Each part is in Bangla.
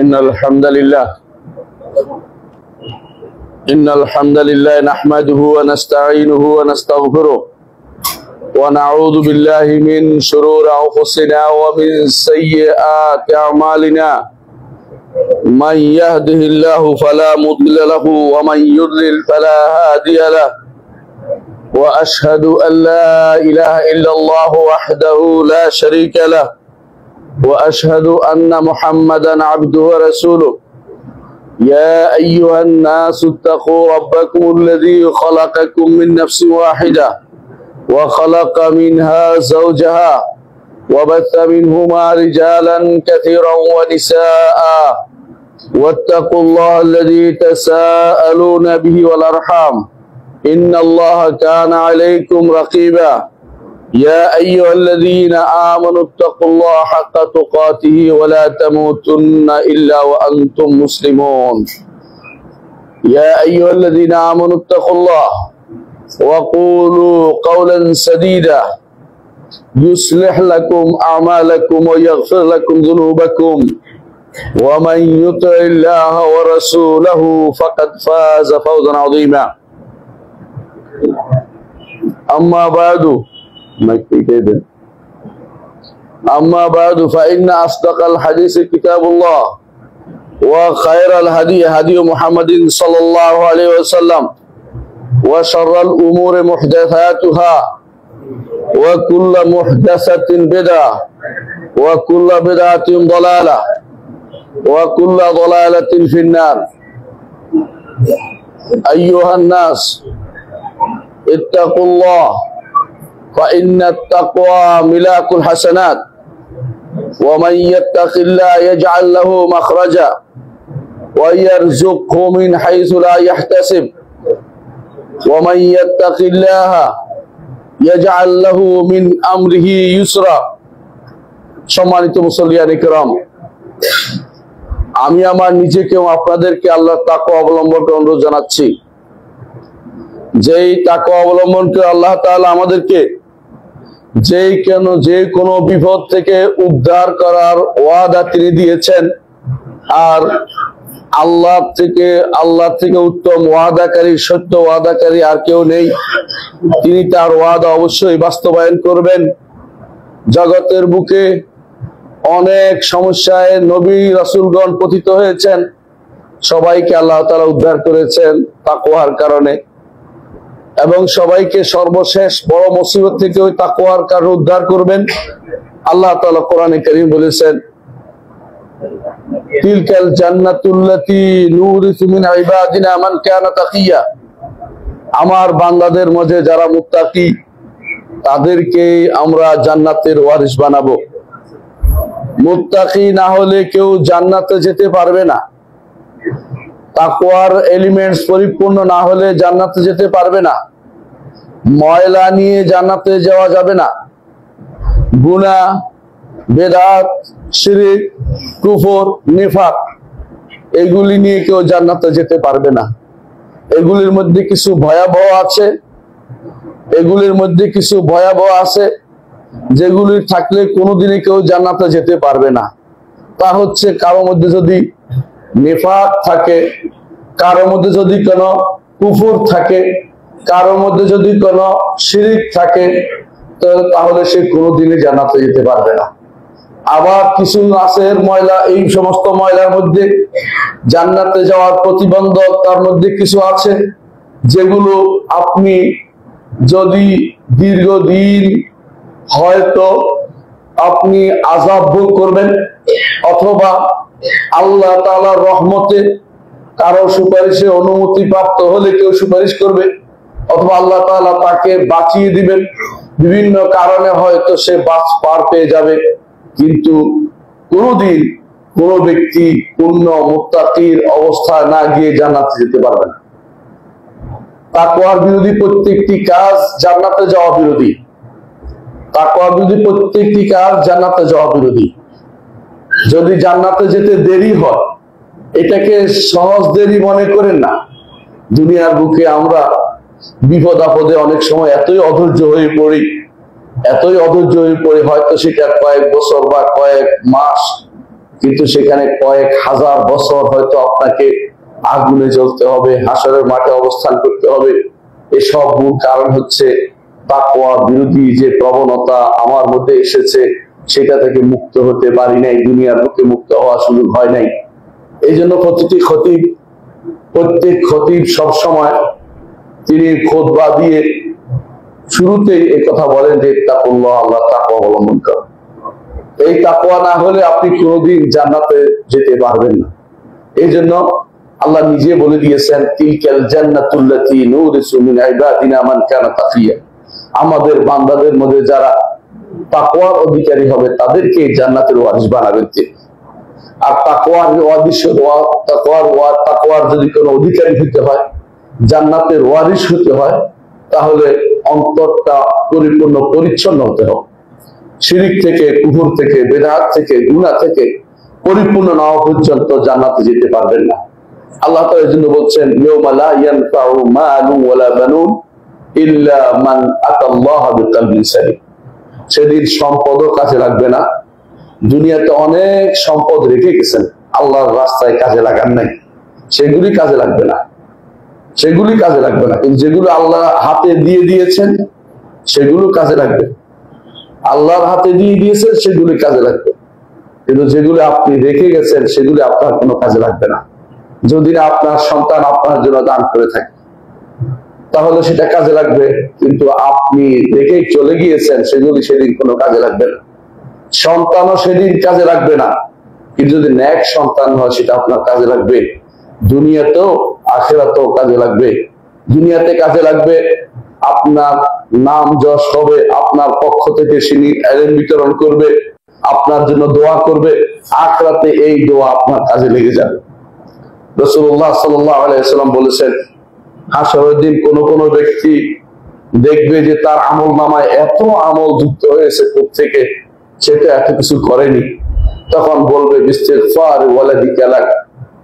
إن الحمد لله نحمده ونستعينه ونستغفره ونعوذ بالله من شرور أنفسنا ومن سيئات أعمالنا من يهده الله فلا مضل له ومن يضلل فلا هادي له وأشهد أن لا إله إلا الله وحده لا شريك له وأشهد أن محمدا عبده ورسوله يا أيها الناس اتقوا ربكم الذي خلقكم من نفس واحدة وخلق منها زوجها وبث منهما رجالا كثيرا ونساء واتقوا الله الذي تساءلون به والأرحام إن الله كان عليكم رقيبا يا أيها الذين آمنوا اتقوا الله حق تقاته ولا تموتن إلا وأنتم مسلمون يا أيها الذين آمنوا اتقوا الله وقولوا قولا سديدا يصلح لكم أعمالكم ويغفر لكم ذنوبكم ومن يطع الله ورسوله فقد فاز فوزا عظيما أما بعد فإن أصدق الحديث كتاب الله وخير الهدي هدي محمد صلى الله عليه وسلم وشر الأمور محدثاتها وكل محدثة بدعة وكل بدعة ضلالة وكل ضلالة في النار أيها الناس اتقوا الله فإن التقوى ملاك الحسنات ومن يتق الله يجعل له مخرجا ويرزقه من حيث لا يحتسب ومن يتق الله يجعل له من أمره يسرا সম্মানিত মুসল্লিয়ান ইকরাম, আমি আমার নিজেকে ও আপনাদেরকে আল্লাহর তাকওয়া অবলম্বন অনুরোধ জানাচ্ছি। যেই তাকওয়া অবলম্বন করে আল্লাহ তাআলা আমাদেরকে যে কোনো বিপদ থেকে উদ্ধার করার ওয়াদা তিনি দিয়েছেন, আর আল্লাহ থেকে উত্তম ওয়াদাকারী, সত্য ওয়াদাকারী আর কেউ নেই। তিনি তার ওয়াদা অবশ্যই বাস্তবায়ন করবেন। জগতের বুকে অনেক সমস্যায় নবী রাসূলগণ পতিত হয়েছেন, সবাইকে আল্লাহ তাআলা উদ্ধার করেছেন তাকওয়ার কারণে, এবং সবাইকে সর্বশেষ বড় মুসিবত থেকে ওই তাকওয়ার কারণে উদ্ধার করবেন। আল্লাহ তাআলা কোরআনে কারীম বলেছেন, তিলকাল জান্নাতুল্লাতী নুরিসু মিন ইবাদিনা মান কানা তাকিয়া, আমার বান্দাদের মধ্যে যারা মুত্তাকি তাদেরকে আমরা জান্নাতের ওয়ারিস বানাবো। মুত্তাকি না হলে কেউ জান্নাতে যেতে পারবে না। তাকওয়ার এলিমেন্টস পরিপূর্ণ না হলে জান্নাতে যেতে পারবে না। ময়লা নিয়ে জান্নাতে যাওয়া যাবে না। গুনাহ, বেদাত, শিরক, কুফর, নিফাক এগুলি নিয়ে কেউ জান্নাতে যেতে পারবে না। এগুলির মধ্যে কিছু ভয়াবহ আছে যেগুলি থাকলে কোনোদিনই কেউ জান্নাতে যেতে পারবে না। তা হচ্ছে, কারো মধ্যে যদি নিফাক থাকে, কারো মধ্যে যদি কোনো কুফর থাকে, কারো মধ্যে যদি কোনো শিরক থাকে, তাহলে সে কোনোদিনই জান্নাতে যেতে পারবে না। আবার কিছু আছে ময়লা, এই সমস্ত ময়লার মধ্যে জান্নাতে যাওয়ার প্রতিবন্ধক তার মধ্যে কিছু আছে, যেগুলো আপনি যদি দীর্ঘদিন হয়তো আপনি আযাব ভোগ করবেন, অথবা আল্লাহ তাআলার রহমতে কারো সুপারিশে অনুমতি প্রাপ্ত হলে কেউ সুপারিশ করবে, অথবা আল্লাহ তাআলা তাকে বাঁচিয়ে দিবেন। বিভিন্ন কারণে হয়তো সে পার পেয়ে যাবে, কিন্তু কোনোদিন কোন ব্যক্তি পূর্ণ মুত্তাকির অবস্থায় না গিয়ে জান্নাতে যেতে পারবে না। তাকওয়ার বিরোধী প্রত্যেকটি কাজ জান্নাতে যাওয়া বিরোধী। তাকওয়ার বিরোধী প্রত্যেকটি কাজ জান্নাতে যাওয়া বিরোধী। যদি জান্নাতে যেতে দেরি হয়, এটাকে সহজ দেরি মনে করেন না। দুনিয়ার বুকে আমরা বিপদ আপদে অনেক সময় এতই অধৈর্য হয়ে পড়ি এতই অধৈর্য হয়ে পড়ে হয়তো সেটা কয়েক বছর বা কয়েক মাস, কিন্তু সেখানে কয়েক হাজার বছর হয়তো আপনাকে আগুনে জ্বলতে হবে, হাসরের মাঠে অবস্থান করতে হবে। এসব মূল কারণ হচ্ছে তাকওয়া বিরোধী যে প্রবণতা আমার মধ্যে এসেছে, সেটা থেকে মুক্ত হতে পারি নাই, দুনিয়ার মুখে মুক্ত হওয়া সুযোগ হয় নাই। এই জন্য প্রত্যেক খতিব সবসময় তিনি খুতবা দিয়ে শুরুতেই এই কথা বলেন যে তাকুল্লাহ, আল্লাহ তাকওয়া অবলম্বন করুন। এই তাকওয়া না হলে আপনি কোনোদিন জান্নাতে যেতে পারবেন না। এই জন্য আল্লাহ নিজে বলে দিয়েছেন, তিলকাল জান্নাতুল্লাতী নুরিসু মিন ইবাদিনা মান কানা তাকিয়া। আমাদের বান্দাদের মধ্যে যারা তাকওয়ার অধিকারী হবে তাদেরকে জান্নাতের ওয়ারিস বানাবেন তিনি। আর তাকওয়ার যদি কোনো অধিকারী হতে হয়, জান্নাতের ওয়ারিস হতে হয়, তাহলে অন্তরটা পরিপূর্ণ পরিচ্ছন্ন হতে হবে। শিরিক থেকে, কুফর থেকে, বেদাত থেকে, গুনাহ থেকে পরিপূর্ণ না হওয়া পর্যন্ত জান্নাতে যেতে পারবেন না। আল্লাহ তাআলা এই জন্য বলছেন, ইয়াউমা লা ইয়ানফাউ মালুন ওয়ালা বানুন ইল্লা মান আতাল্লাহা বিকলবিন সালিম। সেদিন সম্পদও কাজে লাগবে না। দুনিয়াতে অনেক সম্পদ রেখে গেছেন, আল্লাহর রাস্তায় কাজে লাগান নাই, সেগুলি কাজে লাগবে না, সেগুলি কাজে লাগবে না। কিন্তু যেগুলো আল্লাহ হাতে দিয়ে দিয়েছেন সেগুলো কাজে লাগবে। আল্লাহর হাতে দিয়ে দিয়েছেন সেগুলি কাজে লাগবে, কিন্তু যেগুলো আপনি রেখে গেছেন সেগুলি আপনার কোনো কাজে লাগবে না। যদি না আপনার সন্তান আপনার জন্য দান করে থাকে তাহলে সেটা কাজে লাগবে, কিন্তু আপনি রেখে চলে গিয়েছেন সেগুলি সেদিন কোনো কাজে লাগবে না। সন্তানও সেদিন কাজে লাগবে না, কিন্তু যদি নেক সন্তান হয় সেটা আপনার কাজে লাগবে। দুনিয়াতেও আখিরাতেও কাজে লাগবে। দুনিয়াতে কাজে লাগবে, আপনার নাম যশ হবে, আপনার পক্ষ থেকে তিনি ইলম বিতরণ করবে, আপনার জন্য দোয়া করবে। আখিরাতে এই দোয়া আপনার কাজে লেগে যাবে। রাসূলুল্লাহ সাল্লাল্লাহু আলাইহি ওয়াসাল্লাম বলেছেন, হাসরের দিন কোন ব্যক্তি দেখবে যে তার আমল নামায় এত আমল যুক্ত হয়েছে প্রত্যেকে, সেটা এত কিছু করেনি। তখন বলবে, ইস্তিগফার ওয়ালাদিকা লাক,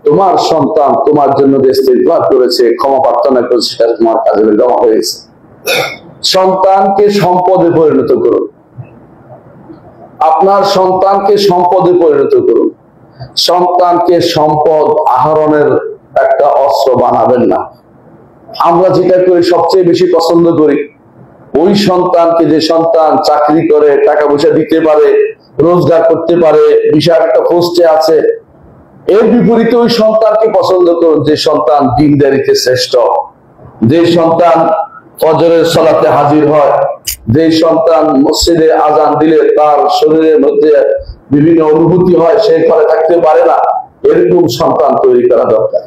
তোমার সন্তান তোমার জন্য যে ইস্তিগফার করেছে, ক্ষমা প্রার্থনা করেছে, সেটা তোমার কাজে জমা হয়েছে। সন্তানকে সম্পদে পরিণত করুন, আপনার সন্তানকে সম্পদে পরিণত করুন। সন্তানকে সম্পদ আহরণের একটা অস্ত্র বানাবেন না। আমরা যেটা করি সবচেয়ে বেশি পছন্দ করি, ওই সন্তানকে, যে সন্তান চাকরি করে, টাকা পয়সা দিতে পারে, রোজগার করতে পারে, বিশাল একটা পোস্টে আছে, এর বিপরীতে ওই সন্তানকে পছন্দ করুন যে সন্তান দিনদারিতে শ্রেষ্ঠ, যে সন্তান ফজরের সালাতে হাজির হয়, যে সন্তান মসজিদে আজান দিলে তার শরীরের মধ্যে বিভিন্ন অনুভূতি হয়, সে ঘরে থাকতে পারে না। এরকম সন্তান তৈরি করা দরকার,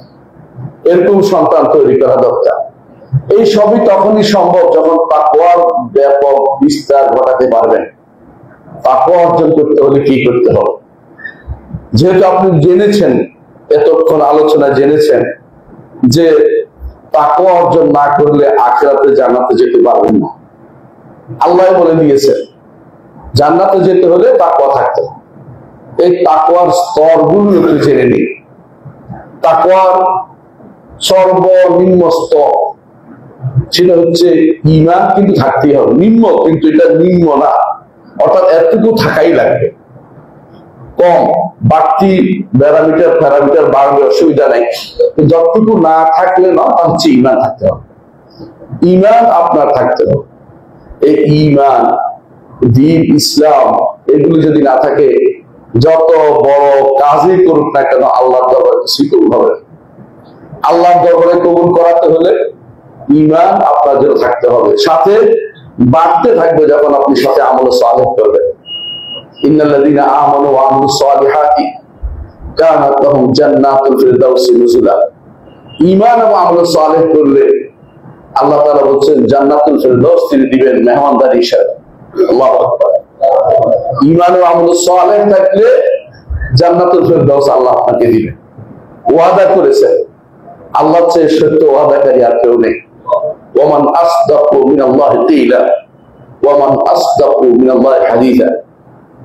এরকম সন্তান তৈরি করা দরকার। এই সবই তখনই সম্ভব যখন তাকওয়ার ব্যাপক বিস্তার ঘটাতে পারবেন। তাকওয়া অর্জন করতে হলে কি করতে হবে? যেহেতু আপনি জেনেছেন, এতক্ষণ আলোচনা জেনেছেন যে তাকওয়া অর্জন না করলে আখিরাতে জান্নাতে যেতে পারবেন না। আল্লাহ বলে দিয়েছেন জান্নাতে যেতে হলে তাকওয়া থাকতে হবে। এই তাকওয়ার স্তরগুলো একটু জেনে নিন। তাকওয়ার সর্বনিম্ন স্তর সেটা হচ্ছে ঈমান, কিন্তু থাকতেই হবে। নিম্ন, কিন্তু এটা নিম্ন না, অর্থাৎ এতটুকু থাকাই লাগবে। কম বাড়তি প্যারামিটার বাড়বে, অসুবিধা নাই, যতটুকু না থাকলে না, তা হচ্ছে ঈমান থাকতে হবে। ঈমান আপনার থাকতে হবে। এই ঈমান, দ্বীন, ইসলাম এগুলি যদি না থাকে, যত বড় কাজই করুক না কেন আল্লাহর দরবারে কিছুই কবুল হবে না। আল্লাহর দরবারে কবুল করাতে হলে ঈমান আপনার জন্য থাকতে হবে, সাথে বাড়তে থাকবে যখন আপনি সাথে আমল সালেহ করবেন। ইন্নাল্লাযীনা আমানু ওয়া আমিলুস সালিহাতি কানাত লাহুম জান্নাতুল ফিরদাউসি নুজুলা। ঈমান এবং আমল সালেহ করলে আল্লাহ তাআলা বলেন জান্নাতুল ফিরদাউস তিনি দিবেন মেহমানদারি হিসেবে। আল্লাহু আকবার। ঈমান ও আমল সালেহ থাকলে জান্নাতুল ফিরদাউস আল্লাহ আপনাকে দিবেন, ওয়াদা করেছেন। আল্লাহর চেয়ে সত্য ওয়াদাকারী আর কেউ নেই। ওয়ামান আসদাকু মিনাল্লাহি কিলা ওয়ামান আসদাকু মিনাল্লাহি হাদিসা।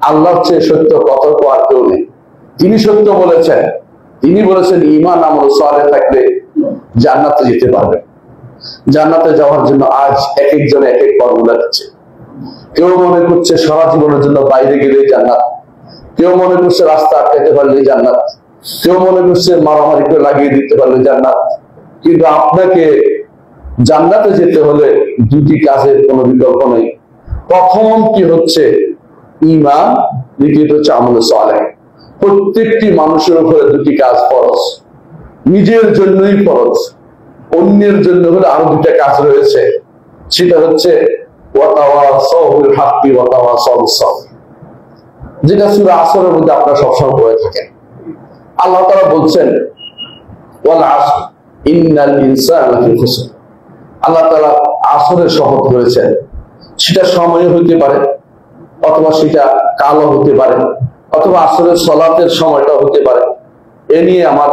আল্লাহর চেয়ে সত্য কথা আর কেউ নেই। তিনি সত্য বলেছেন, তিনি বলেছেন ঈমান আমল সালেহ থাকলে জান্নাতে যেতে পারবে। জান্নাতে যাওয়ার জন্য আজ এক একজন এক এক ফর্মুলা দিচ্ছে। কেউ মনে করছে সারা জীবনের জন্য বাইরে গেলেই জান্নাত, কেউ মনে করছে রাস্তা আটকাতে পারলেই জান্নাত, কেউ মনে করছে মারামারি করে লাগিয়ে দিতে পারলে জান্নাত। কিন্তু আপনাকে জান্নাতে যেতে হলে দুটি কাজের কোনো বিকল্প নেই। প্রথম কি হচ্ছে ঈমান, দ্বিতীয়ত হচ্ছে আমলে সালেহ। প্রত্যেকটি মানুষের উপরে দুটি কাজ ফরজ, নিজের জন্যই ফরজ, অন্যের জন্য হলে আরো দুটা কাজ রয়েছে। সেটা হচ্ছে ওয়াতাওয়াসাউ বিল হাক্কি ওয়াতাওয়াসাউ বিস সাবর, যেটা সূরা আসরের মধ্যে আপনারা সবসময় পড়ে থাকেন। আল্লাহ তাআলা বলছেন ওয়াল আসর ইন্নাল ইনসানা লাফি খুসর। আল্লাহ তাআলা আসরের শপথ করেছেন। সেটা সময় হতে পারে, অথবা সেটা কালও হতে পারে, অথবা আসরের সালাতের সময়টা হতে পারে। এ নিয়ে আমার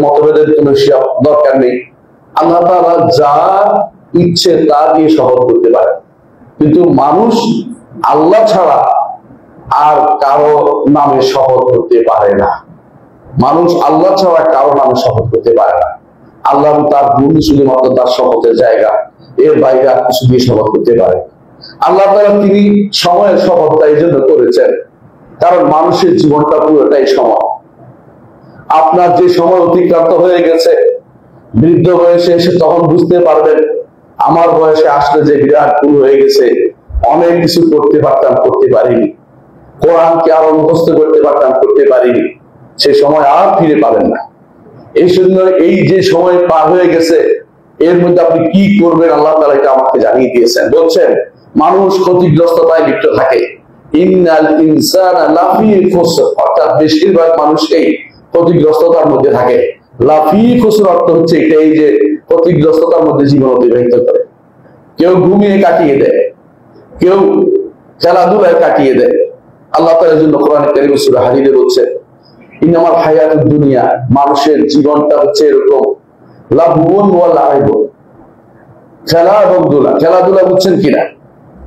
মতভেদের কোনো দরকার নেই। আল্লাহ তাআলা যা ইচ্ছে তা দিয়ে শপথ করতে পারে, কিন্তু মানুষ আল্লাহ ছাড়া আর কারো নামে শপথ করতে পারে না। মানুষ আল্লাহ ছাড়া কারো নামে শপথ করতে পারে না। আল্লাহ তার গুণ শুধুমাত্র তার শপথের জায়গা, এর বাইরে আর কিছু দিয়ে শপথ করতে পারে। আল্লাহ তাআলা তিনি সময়ের শপথটা এই জন্য করেছেন, কারণ মানুষের জীবনটা পুরোটাই সময়। আপনার যে সময় অতিক্রান্ত হয়ে গেছে, বৃদ্ধ বয়সে এসে তখন বুঝতে পারবেন আমার বয়সে আসলে যে বিরাট ভুল হয়ে গেছে, অনেক কিছু করতে পারতাম, করতে পারিনি। কোরআনকে আরো মুখস্থ করতে পারতাম, করতে পারিনি। সেই সময় আর ফিরে পাবেন না। এই জন্য এই যে সময় পার হয়ে গেছে, এর মধ্যে আপনি কি করবেন আল্লাহ তাআলা এটা আমাকে জানিয়ে দিয়েছেন। বলছেন মানুষ ক্ষতিগ্রস্ততায় লিপ্ত থাকে। ইন্নাল ইনসানা লাফি খুসর, অর্থাৎ বেশিরভাগ মানুষকেই ক্ষতিগ্রস্ততার মধ্যে থাকে। লাফি খুসর অর্থ হচ্ছে এটাই যে ক্ষতিগ্রস্ততার মধ্যে জীবন অতিবাহিত করে। কেউ ঘুমিয়ে কাটিয়ে দেয়, কেউ খেলাধুলায় কাটিয়ে দেয়। আল্লাহ তাআলার জন্য কোরআনে কারীম সূরা হাদীদে বলছে ইন্নামাল হায়াতুদ দুনিয়া, মানুষের জীবনটা হচ্ছে এরকম লাহবুন ওয়া লাইবুন, খেলা এবং দুলা। খেলাধুলা বুঝছেন কিনা?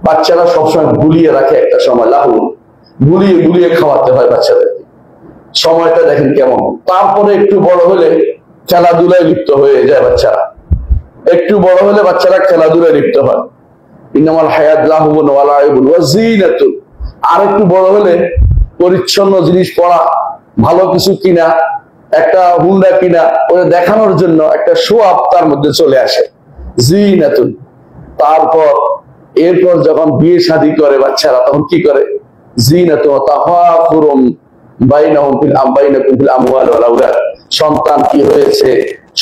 বাচ্চারা সবসময় ভুলিয়ে রাখে একটা সময়, লাহবুন, ভুলিয়ে ভুলিয়ে খাওয়াতে হয় বাচ্চাদেরকে। সময়টা দেখেন কেমন। তারপরে একটু বড় হলে খেলাধুলায় লিপ্ত হয়ে যায় বাচ্চারা, একটু বড় হলে বাচ্চারা খেলাধুলায় লিপ্ত হয়। ইন্নামাল হায়াত লাহবুন ওয়া লাইবুন ওয়া যিনাতুন, আর একটু বড় হলে পরিচ্ছন্ন জিনিস পড়া, ভালো কিছু কিনা, একটা হুন্ডা কিনা, ওটা দেখানোর জন্য একটা শো আপ তার মধ্যে চলে আসে, যিনাতুন। তারপর এরপর যখন বিয়ে শাদী করে বাচ্চারা, তখন কি করে? যিনাতুন তাফাখুরুম বাইনাহুম ফিল আমওয়াল ওয়াল আওলাদ, সন্তান কি হয়েছে,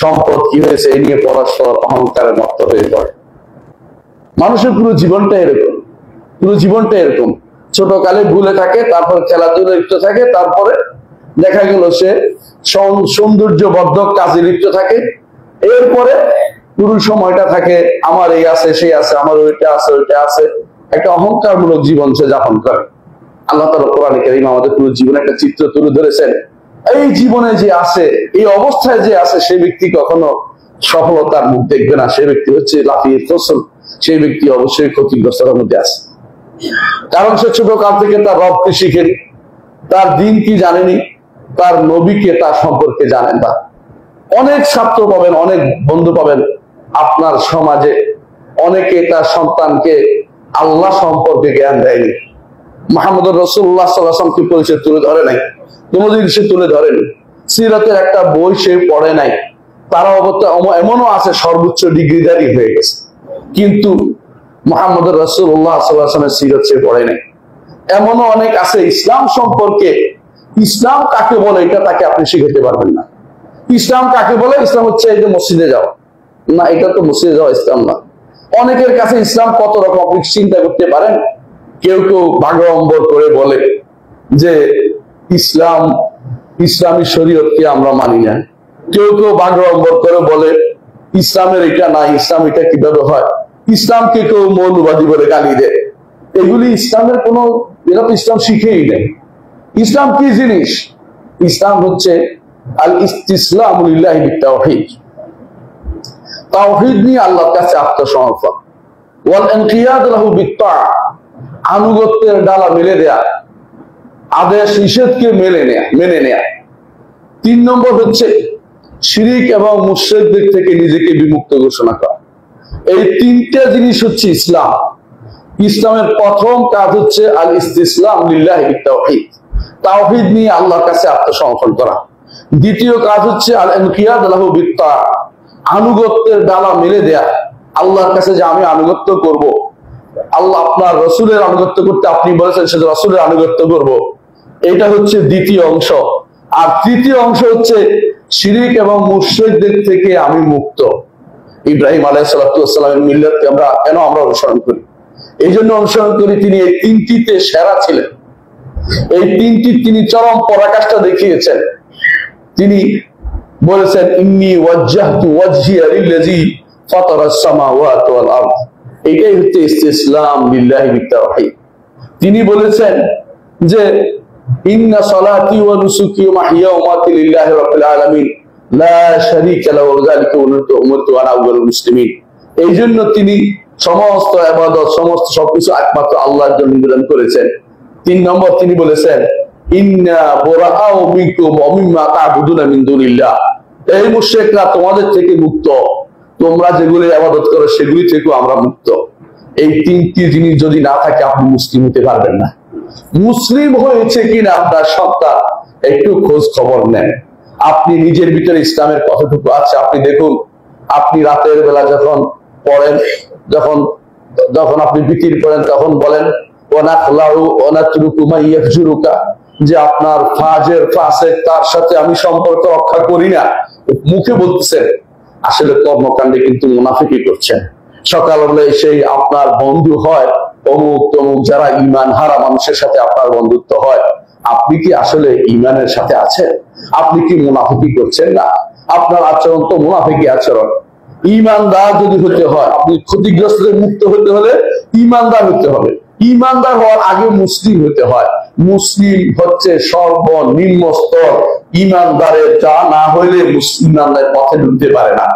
সম্পদ কি হয়েছে, এই নিয়ে পরস্পর অহংকারে মত্ত হয়ে পড়ে। মানুষের পুরো জীবনটা এরকম, পুরো জীবনটা এরকম। ছোটকালে ভুলে থাকে, তারপর খেলাধুলা লিপ্ত থাকে, তারপরে দেখা গেল সে সৌন্দর্যবর্ধক কাজে লিপ্ত থাকে। এরপরে পুরো সময়টা থাকে আমার এই আছে, সেই আছে, আমার ওইটা আছে, ওইটা আছে, একটা অহংকারমূলক জীবন সে যাপন করে। আল্লাহ তাআলা কোরআনে কারীম আমাদের পুরো জীবনে একটা চিত্র তুলে ধরেছেন। এই জীবনে যে আছে, এই অবস্থায় যে আছে, সে ব্যক্তি কখনো সফলতার মুখ দেখবে না। সে ব্যক্তি হচ্ছে লাফিয়ে ফসল, সেই ব্যক্তি অবশ্যই ক্ষতিগ্রস্ততার মধ্যে আছে। কারণ সে ছোট কাল থেকে তার রবকে শিখেনি, তার দিন কি জানেনি, তার নবীকে তার সম্পর্কে জানেন না। অনেক ছাত্র পাবেন, অনেক বন্ধু পাবেন আপনার সমাজে, অনেকে তার সন্তানকে আল্লাহ সম্পর্কে জ্ঞান দেয়নি। মুহাম্মদুর রাসূলুল্লাহ সাল্লাল্লাহু আলাইহি ওয়াসাল্লাম কি পরিচয় তুলে ধরে নাই, কোনোদিন সে তুলে ধরেনি। সিরাতের একটা বই সে পড়ে নাই। তারা অবস্থা এমনও আছে সর্বোচ্চ ডিগ্রিধারী হয়ে গেছে, কিন্তু মুহাম্মদুর রাসূলুল্লাহ সাল্লাল্লাহু আলাইহি ওয়াসাল্লামের সিরাত সে পড়ে নাই। এমনও অনেক আছে ইসলাম সম্পর্কে, ইসলাম কাকে বলে এটা তাকে আপনি শিখাতে পারবেন না। ইসলাম কাকে বলে? ইসলাম হচ্ছে এই যে মসজিদে যাও, না, এটা তো মসজিদে যাওয়া ইসলাম না। অনেকের কাছে ইসলাম কত রকম আপনি চিন্তা করতে পারেন। কেউ কেউ বাগড়ম্বর করে বলে যে ইসলাম, ইসলামী শরীয়তকে আমরা মানি না। কেউ কেউ বাগড়ম্বর করে বলে ইসলামের এটা নাই, ইসলাম এটা কিভাবে হয়। ইসলামকে কেউ মৌলবাদী বলে গালি দেয়। এগুলি ইসলামের কোনো, এরা তো ইসলাম শিখেই নেই। ইসলাম কি জিনিস? ইসলাম হচ্ছে আল ইসতিসলামু লিল্লাহি বিত-তাওহীদ, তাওহীদ নিয়ে আল্লাহর কাছে আত্মসমর্পণ, ওয়াল ইনকিয়াদ লাহু বিত-তাআ, আনুগত্যের ডালা মেলে দেয়া, আদেশ নিষেধকে মেনে নেয়া। 3 নম্বর হচ্ছে শিরিক এবং মুশরিকদের থেকে নিজেকে বিমুক্ত ঘোষণা করা। এই 3টা জিনিস হচ্ছে ইসলাম। ইসলামের প্রথম কাজ হচ্ছে আল ইস্তিসলাম লিল্লাহি বিত্তাওহীদ, তাওহীদ নিয়ে আল্লাহর কাছে আত্মসমর্পণ করা। দ্বিতীয় কাজ হচ্ছে আল ইনকিয়াদ লাহু বিত্তাআ, আনুগত্যের ডালা মেলে দেয়া আল্লাহর কাছে, যে আমি আনুগত্য করব। আল্লাহ আপনার রাসূলের আনুগত্য করতে আপনি বলেছেন, সে রাসূলের আনুগত্য করব। এটা হচ্ছে দ্বিতীয় অংশ। আর তৃতীয় অংশ হচ্ছে শিরিক এবং মুশরিকদের থেকে আমি মুক্ত। ইব্রাহিম আলাইহিস সালাতু ওয়াস সালামের মিল্লাতকে আমরা কেন অনুসরণ করি? এই জন্য অনুসরণ করি, তিনি এই তিনটিতে সেরা ছিলেন। এই তিনটি তিনি চরম পরাকাষ্ঠা দেখিয়েছেন। তিনি বলেছেন, ইন্নী ওয়াজ্জাহতু ওয়াজহিয়া লিল্লাযী ফাতারাস সামাওয়াতি ওয়াল আরদ। এটাই হচ্ছে ইসতিসলাম লিল্লাহি বিত্তাওহীদ। তিনি বলেছেন যে ইন্না সলাতি ওয়া নুসুকি ওয়া মাহইয়া ওয়া মামাতি লিল্লাহি রাব্বিল আলামিন লা শারীকা লাহু ওয়া যালিকা উমিরতু আনা আউয়ালুল মুসলিমিন। এই জন্য তিনি সমস্ত ইবাদত, সমস্ত সবকিছু একমাত্র আল্লাহর জন্য নিবেদন করেছেন। 3 নম্বর তিনি বলেছেন, ইন্না বুরাআউ মিনকুম ওয়া মিম্মা তা'বুদুনা মিন দুনিল্লাহ। এই মুশরিকরা তোমাদের থেকে মুক্ত, তোমরা যেগুলো ইবাদত করো সেগুলি থেকে আমরা মুক্ত। এই তিনটি জিনিস যদি না থাকে আপনি মুসলিম হতে পারবেন না। মুসলিম হয়েছে কিনা আপনার সন্তান একটু খোঁজ খবর নেন। আপনি নিজের ভিতরে ইসলামের কতটুকু আছে আপনি দেখুন। আপনি রাতের বেলা যখন পড়েন, যখন আপনি বিতির করেন, তখন বলেন যে আপনার ফাজের ফাসেক তার সাথে আমি সম্পর্ক রক্ষা করি না, মুখে বলতেছেন, আসলে কর্মকাণ্ডে কিন্তু মুনাফিকি করছেন। সকালবেলা সেই আপনার বন্ধু হয় অমুক তমুক, যারা ঈমান হারা মানুষের সাথে আপনার বন্ধুত্ব হয়। আপনি কি আসলে ঈমানের সাথে আছেন? আপনি কি মুনাফিকি করছেন না? আপনার আচরণ তো মুনাফিকি আচরণ। ঈমানদার যদি হতে হয়, আপনি ক্ষতিগ্রস্ত মুক্ত হতে হলে ঈমানদার হতে হবে। ঈমানদার হওয়ার আগে মুসলিম হতে হয়। মুসলিম হচ্ছে সর্বনিম্ন স্তর। ঈমানদারের যা না হইলে মুসলিমদের পথে ঢুকতে পারে না,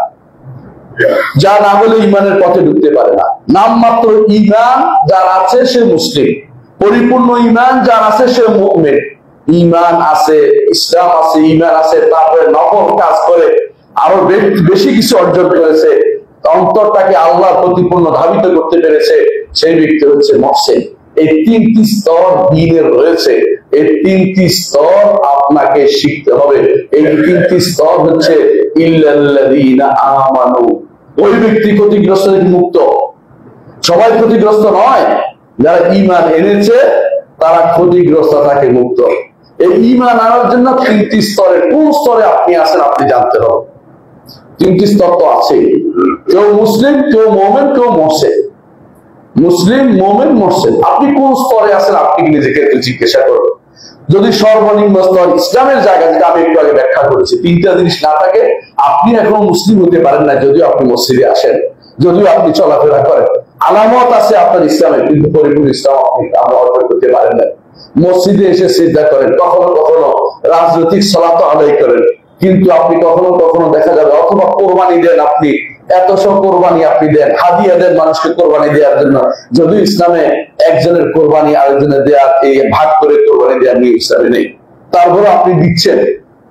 যা না হলে ঈমানের পথে ঢুকতে পারে না। নামমাত্র ঈমান যার আছে সে মুসলিম, পরিপূর্ণ ঈমান যার আছে সে মুমিন। ঈমান আছে, ইসলাম আছে, ঈমান আছে, তারপরে নফল কাজ করে আরো বেশি কিছু অর্জন করেছে, অন্তরটাকে আল্লাহর প্রতি পূর্ণ ধাবিত করতে পেরেছে, সেই ব্যক্তি হচ্ছে মুহসিন। এই 3টি স্তর দ্বীনের রয়েছে। এই 3টি স্তর আপনাকে শিখতে হবে। এই 3টি স্তর হচ্ছে ইল্লাল্লাযীনা আমানু। ওই ব্যক্তি ক্ষতিগ্রস্ত থেকে মুক্ত। সবাই ক্ষতিগ্রস্ত নয়, যারা ঈমান এনেছে তারা ক্ষতিগ্রস্ত থাকে মুক্ত। এই ঈমান আনার জন্য 3টি স্তরে, কোন স্তরে আপনি আছেন আপনি জানতে হবে। 3টি স্তর তো আছে, কেউ মুসলিম, কেউ মুমিন, কেউ মুহসিন। মুসলিম, মুমিন, মুহসিন। আপনি কোন স্তরে আছেন আপনি নিজেকে একটু জিজ্ঞাসা করুন। যদি সর্বনিম্ন স্তর ইসলামের জায়গা, যেটা আমি একটু আগে ব্যাখ্যা করেছি, 3টা জিনিস না থাকে আপনি এখনো মুসলিম হতে পারেন না। যদিও আপনি মসজিদে আসেন, যদিও আপনি চলাফেরা করেন, আলামত আছে আপনার ইসলামের, কিন্তু পরিপূর্ণ ইসলাম আপনি অর্জন করতে পারেন না। মসজিদে এসে সিজদা করেন, কখনো কখনো রাজনৈতিক সালাত আদায় করেন, কিন্তু আপনি কখনো কখনো দেখা যাবে, অথবা কোরবানি দেন, আপনি এত সব কোরবানি আপনি দেন, হাদিয়া দেন মানুষকে কোরবানি দেওয়ার জন্য। যদিও ইসলামে একজনের কোরবানি আরেকজনের দেওয়ার, এই ভাগ করে কোরবানি দেওয়ার নিয়ম ইসলামে নেই, তারপরে আপনি দিচ্ছেন,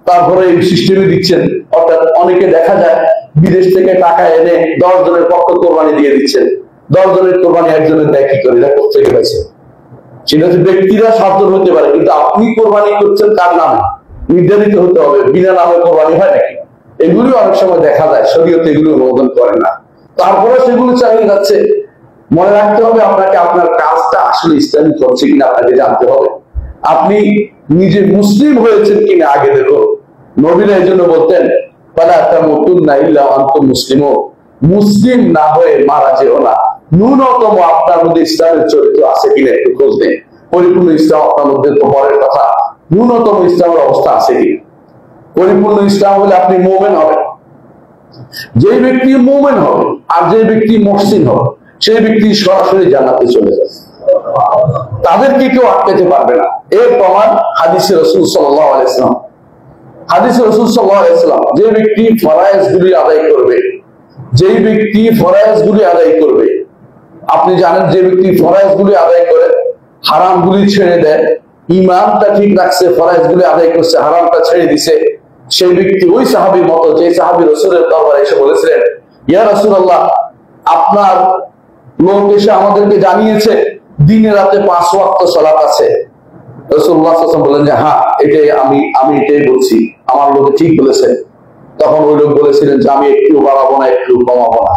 তারপরে এই সিস্টেমে দিচ্ছেন। অর্থাৎ অনেকে দেখা যায় বিদেশ থেকে টাকা এনে 10 জনের পক্ষে কোরবানি দিয়ে দিচ্ছেন। 10 জনের কোরবানি একজনের দেয় কি করে? এটা করতে গেছে, সেটা হচ্ছে ব্যক্তিরা 7 জন হতে পারে, কিন্তু আপনি কোরবানি করছেন কার নামে নির্ধারিত হতে হবে। বিনা নামে কোরবানি হয় নাকি? এগুলি অনেক সময় দেখা যায়, শরীয়তে এগুলো অনুমোদন করে না, তারপরে সেগুলো চালিয়ে যাচ্ছে। মনে রাখতে হবে আপনাকে, আপনার কাজটা আসলে ইসলামিক হচ্ছে কিনা আপনাকে জানতে হবে। আপনি নিজে মুসলিম হয়েছেন কিনা আগে দেখো। নবীরা এই জন্য বলতেন, ফালা তামুতুন্না ইল্লা ওয়া আনতুম মুসলিমুন, মুসলিম না হয়ে মারা যেও না। ন্যূনতম আপনার মধ্যে ইসলামের চরিত্র আছে কিনা একটু খোঁজ নেন। পরিপূর্ণ ইসলাম আপনার মধ্যে তো পরের কথা, ন্যূনতম ইসলামের অবস্থা আছে কিনা। পরিপূর্ণ ইসলাম হলে আপনি মুমিন হবেন। যে ব্যক্তি মুমিন হবে আর যে ব্যক্তি মুহসিন হবে, সেই ব্যক্তি সরাসরি জান্নাতে চলে যাবে, তাদেরকে কেউ আটকাতে পারবে না। এর প্রমাণ হাদিসে রাসূল সাল্লাল্লাহু আলাইহি ওয়াসাল্লাম। হাদিসে রাসূল সাল্লাল্লাহু আলাইহি ওয়াসাল্লাম, যে ব্যক্তি ফরয়েজগুলি আদায় করবে, যেই ব্যক্তি ফরয়েজগুলি আদায় করবে, আপনি জানেন যে ব্যক্তি ফরয়েজগুলি আদায় করে হারামগুলি ছেড়ে দেয়, ঈমানটা ঠিক রাখছে, ফরয়েজগুলি আদায় করছে, হারামটা ছেড়ে দিছে, সেই ব্যক্তি ওই সাহাবীর মতো যে সাহাবী রাসূলের দরবারে এসে বলেছিলেন, ইয়া রাসূলুল্লাহ, আপনার লোক এসে আমাদেরকে জানিয়েছে দিনে রাতে 5 ওয়াক্ত সালাত আছে। রাসূলুল্লাহ সাল্লাল্লাহু আলাইহি ওয়াসাল্লাম বলেন যে হ্যাঁ, এটাই আমি এটাই বলছি, আমার লোক ঠিক বলেছে। তখন ওই লোক বলেছিলেন যে আমি একটু বাড়াবো না, একটু কমাবো না।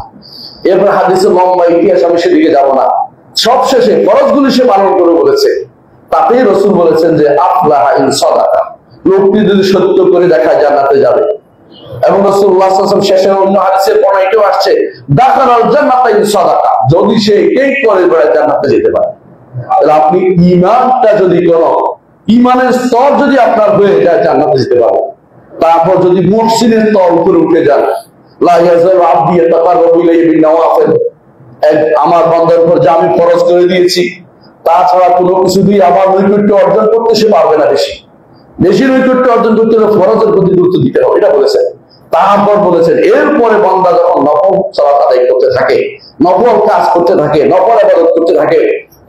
এরপর হাদিসে লম্বা ইতিহাস, আমি সেদিকে যাব না। সবশেষে ফরজগুলি সে পালন করে বলেছে। তাতেই রাসূল বলেছেন যে আফলাহা ইন সাদাকা, লোকটি যদি সত্য করে দেখায় জান্নাতে যাবে। এবং রাসূলুল্লাহ সাল্লাল্লাহু আলাইহি ওয়াসাল্লাম শেষে অন্য হাদিসে পড়াইতেও আসছে দাখালাল জান্নাতা ইন সাদাকা, যদি সে এই করে বেড়ায় জান্নাতে যেতে পারে। তাহলে আপনি ঈমানটা যদি কোন ঈমানের স্তর যদি আপনার হয়ে যায় জান্নাতে যেতে পারবেন। তারপর যদি মুহসিনের স্তর উপরে উঠে যান, লা ইয়াজালু আবদি ইয়াতাকাররাবু ইলাইহি বিন-নওয়াফিল, আমার বান্দার উপর যে আমি ফরজ করে দিয়েছি তাছাড়া কোনো কিছু দিয়ে আমার নৈকট্য অর্জন করতে সে পারবে না। বেশি নৈকট্য অর্জন করতে হলে ফরজের প্রতি গুরুত্ব দিতে হবে, এটা বলেছেন। তারপর বলেছেন এরপরে বান্দা যখন নফল সালাত আদায় করতে থাকে, নফল কাজ করতে থাকে, নফল ইবাদত করতে থাকে,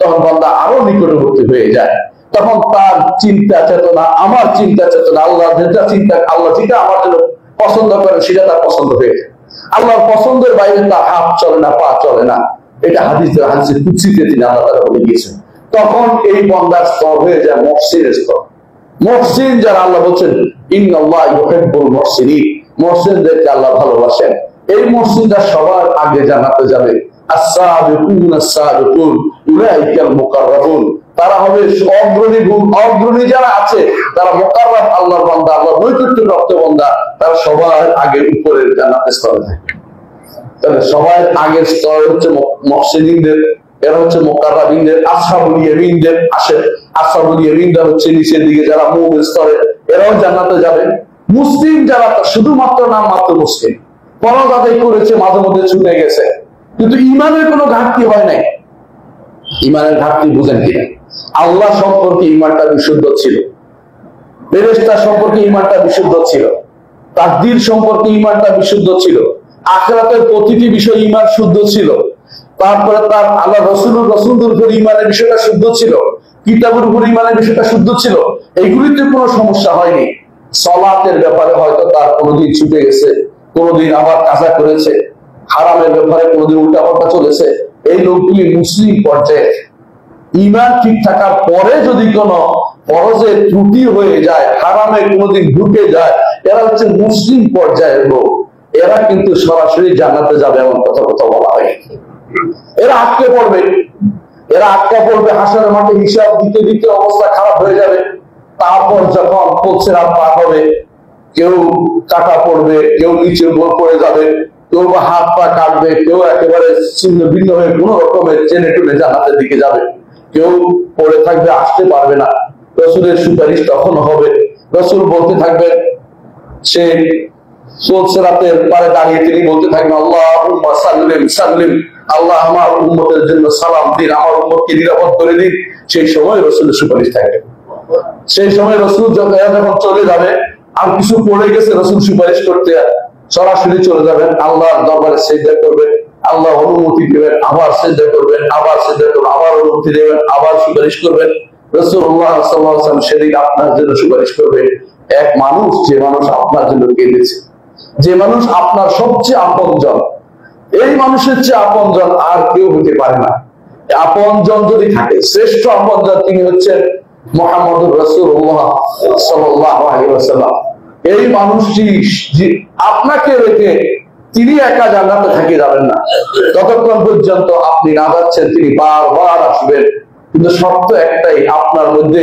তখন বান্দা আরো নিকটবর্তী হয়ে যায়। তখন তার চিন্তা চেতনা, আমার চিন্তা চেতনা, আল্লাহ যেটা চিন্তা, আল্লাহ যেটা আমার জন্য পছন্দ করে সেটা তার পছন্দ হয়ে যায়। আল্লাহর পছন্দের বাইরে তার হাত চলে না, পা চলে না। এটা হাদিসে কুদসিতে তিনি আল্লাহ তাআলা বলে দিয়েছেন। তখন এই বান্দার স্তর হয়ে যায় মুহসিনের স্তর। মুহসিন যারা, আল্লাহ বলছেন ইন্নাল্লাহা ইউহিব্বুল মুহসিনিন, মুহসিনদেরকে আল্লাহ ভালোবাসেন। এই মুহসিনরা সবার আগে জান্নাতে যাবে। আস-সাবিকুন আস-সাবিকুন উলাইকাল মুকাররাবুন, তারা হবে অগ্রণী যারা আছে তারা মুকাররাব, আল্লাহর বান্দা, আল্লাহর নৈকট্যপ্রাপ্ত বান্দা, তারা সবার আগে উপরের জান্নাতের স্তরে থাকে। তাহলে সবার আগের স্তর হচ্ছে মুহসিনদের, এরা হচ্ছে মুকাররাবিনদের, আসহাবুল ইয়ামিনদের আসে। আসহাবুল ইয়ামিনরা হচ্ছে নিচের দিকে যারা মুমিন স্তরে, এরাও জান্নাতে যাবে। মুসলিম যারা শুধুমাত্র নাম মাত্র মুসলিম, ফরজ আদায় করেছে, মাঝে মধ্যে ছুটে গেছে, কিন্তু ঈমানের কোনো ঘাটতি হয় নাই। ঈমানের ঘাটতি বুঝেন কিনা? আল্লাহ সম্পর্কে ঈমানটা বিশুদ্ধ ছিল, ফেরেশতা সম্পর্কে ঈমানটা বিশুদ্ধ ছিল, তাকদীর সম্পর্কে ঈমানটা বিশুদ্ধ ছিল, আখিরাতের প্রতিটি বিষয় ঈমান শুদ্ধ ছিল। তারপরে তার আল্লাহ রাসূলদের উপর ঈমানের বিষয়টা শুদ্ধ ছিল, কিতাবের উপর ঈমানের বিষয়টা শুদ্ধ ছিল। এইগুলিতে কোনো সমস্যা হয়নি। সালাতের ব্যাপারে হয়তো তার কোনোদিন ছুটে গেছে, কোনোদিন আবার কাজা করেছে, হারামের ব্যাপারে কোনোদিন উল্টাপাল্টা চলেছে। এই লোকগুলি মুসলিম পর্যায়ে। ঈমান ঠিক থাকার পরে যদি কোনো ফরজে ত্রুটি হয়ে যায়, হারামে কোনোদিন ঢুকে যায়, এরা হচ্ছে মুসলিম পর্যায়ের লোক। এরা কিন্তু সরাসরি জান্নাতে যাবে এমন কথা বলা হয়। এরা আটকে পড়বে, হাসরের মাঠে হিসাব দিতে দিতে অবস্থা খারাপ হয়ে যাবে। তারপর যখন পৌঁছে রাত পার হবে, কেউ কাটা পড়বে, কেউ নিচে পড়ে যাবে, কেউ বা হাত পা কাটবে, কেউ একেবারে ছিন্ন ভিন্ন হয়ে কোন রকমের চেনে টুনে জান্নাতের দিকে যাবে, কেউ পড়ে থাকবে, আসতে পারবে না। রাসূলের সুপারিশ তখন হবে। রাসূল বলতে থাকবেন, সে রাতের পারে দাঁড়িয়ে তিনি বলতে থাকবেন আল্লাহুম্মা সাল্লিম সাল্লিম, আল্লাহ আমার উম্মতের জন্য সালাম দিন, আমার উম্মতকে নিরাপদ করে দিন। সেই সময় রাসূলের সুপারিশ থাকবে। সেই সময় রাসূল যখন চলে যাবে, আর কিছু পড়ে গেছে, রাসূল সুপারিশ করতে সরাসরি চলে যাবেন, আল্লাহর দরবারে সিজদা করবেন, আল্লাহ অনুমতি দেবেন, আবার সিজদা করবেন, আবার সিজদা করবেন, আবার অনুমতি দেবেন, আবার সুপারিশ করবেন। রাসূলুল্লাহ সাল্লাল্লাহু আলাইহি ওয়াসাল্লাম সেদিন আপনার জন্য সুপারিশ করবে। এক মানুষ, যে মানুষ আপনার জন্য কেঁদেছে, যে মানুষ আপনার সবচেয়ে আপনজন, এই মানুষের চেয়ে আপনজন আর কেউ হতে পারে না। আপনজন যদি থাকে, শ্রেষ্ঠ আপনজন তিনি হচ্ছেন মুহাম্মদুর রাসূলুল্লাহ সাল্লাল্লাহু আলাইহি ওয়াসাল্লাম। এই মানুষটি আপনাকে রেখে তিনি একা জান্নাতে থেকে যাবেন না। ততক্ষণ পর্যন্ত আপনি না যাচ্ছেন, তিনি বারবার আসবেন। কিন্তু শর্ত একটাই, আপনার মধ্যে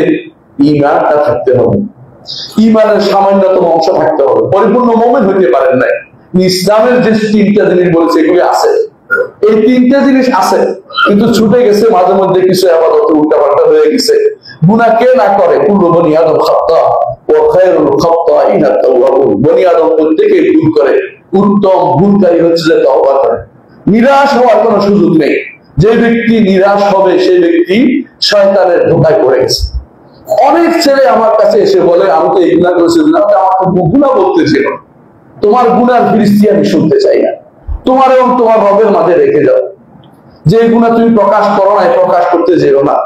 ঈমানটা থাকতে হবে, ঈমানের সামান্যতম অংশ থাকতে হবে। পরিপূর্ণ মুমিন হইতে পারেন নাই। ইসলামের যে তিনটা জিনিস বলেছে এগুলি আছে, এই তিনটা জিনিস আছে, কিন্তু ছুটে গেছে মাঝে মধ্যে, কিছু ইবাদত উল্টাপাল্টা হয়ে গেছে। গুনাহ কে না করে? কুল্লু বনি আদম খাত্তা ওয়া খায়রুল খাত্তাইনা তাওয়াবুন, বনি আদম প্রত্যেকেই ভুল করে, উত্তম ভুলকারী হচ্ছে যে তওবা করে। নিরাশ হওয়ার কোনো সুযোগ নেই। যে ব্যক্তি নিরাশ হবে সেই ব্যক্তি শয়তানের ধোঁকায় পড়ে গেছে। অনেক ছেলে আমার কাছে এসে বলে, আমি তো এই গুনাহ করেছি, আমাকে গুনাহ বলতেছিল, তোমার গুনার ফিরিস্তি আমি শুনতে চাই না, তোমার এবং তোমার রবের মাঝে রেখে যাও। যে গুনাহ তুমি প্রকাশ করো না, প্রকাশ করতে যেও না,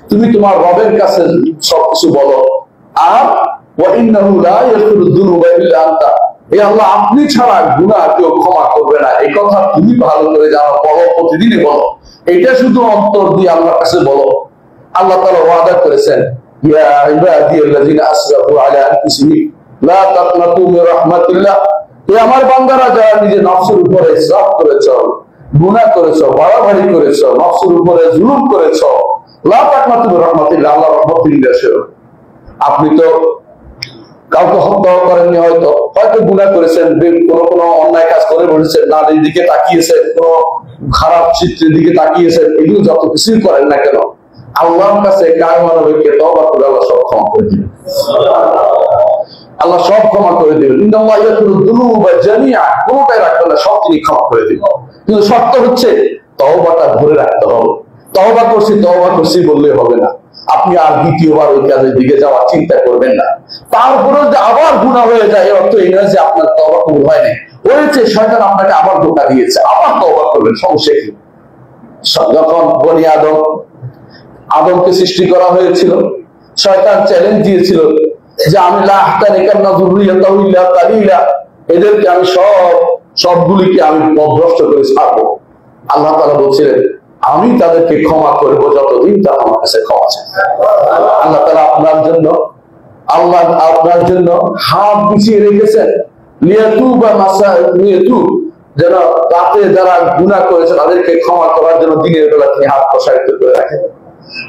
তুমি তোমার রবের কাছে সবকিছু বলো। আর ওয়া ইন্নাহু লা ইয়াগফিরুদ যুনুবা ইল্লা আনতা, হে আল্লাহ আপনি ছাড়া গুনাহ কেউ ক্ষমা করবে না, এই কথা তুমি ভালো করে জানো, বলো, প্রতিদিনই বলো। এটা শুধু অন্তর দিয়ে আল্লাহর কাছে বলো। আল্লাহ তাআলা ওয়াদা করেছেন, ইয়া ইবাদিয়াল্লাযিনা আসরাফু আলা আনফুসিহিম লা তাকনাতু মির রাহমাতিল্লাহ, হে আমার বান্দারা যারা নিজের নফসের উপরে ইসরাফ করেছো, গুনাহ করেছো, বাড়াবাড়ি করেছো, নফসের উপরে জুলুম করেছো, লা তাকনাতু মির রাহমাতিল্লাহ, আল্লাহর রহমতের নিরাশে। আপনি তো কাউকে হত্যা করেননি, হয়তো হয়তো গুনাহ করেছেন, কোন অন্যায় কাজ করে বলেছেন, নারীর দিকে তাকিয়েছেন, কোন খারাপ চিত্রের দিকে তাকিয়েছেন, এগুলো যত কিছুই করেন না কেন, আল্লাহর কাছে কায়মানকে তওবা করে আল্লাহ সব ক্ষমা করে দিবেন। আল্লাহ সব ক্ষমা করে দিবেন। ইন্নাল্লাহু ইয়াগফিরুয যুনুবা জামিআ, কোনটাই রাখবেন না, সব তিনি ক্ষমা করে দিবেন। কিন্তু শর্ত হচ্ছে তওবাটা ধরে রাখতে হবে। তওবা করছি বললে হবে না। আপনি আর দ্বিতীয়বার ওই কাজের দিকে যাওয়ার চিন্তা করবেন না। তারপরে যে আবার গুনাহ হয়ে যায়, এর অর্থ এই নয় যে আপনার তওবা কবুল হয় নাই, হয়েছে, শয়তান আপনাকে আবার ধোঁকা দিয়েছে, আবার তওবা করবেন, সমস্যা কি? যখন বনি আদমকে সৃষ্টি করা হয়েছিল, শয়তান চ্যালেঞ্জ দিয়েছিল যে আমি লা আহতানিকান্না যুররিয়াতাহু ইল্লা কালিলা, এদেরকে আমি সবগুলিকে আমি পথভ্রষ্ট করে ছাড়বো। আল্লাহ তাআলা বলছিলেন আমি তাদেরকে ক্ষমা করব যতদিন তারা আমার কাছে ক্ষমা চায়। আল্লাহ তাআলা আপনার জন্য হাত বিছিয়ে রেখেছেন, যেন তাতে যারা গুনাহ করেছে তাদেরকে ক্ষমা করার জন্য দিনের বেলা তিনি হাত প্রসারিত করে রাখেন।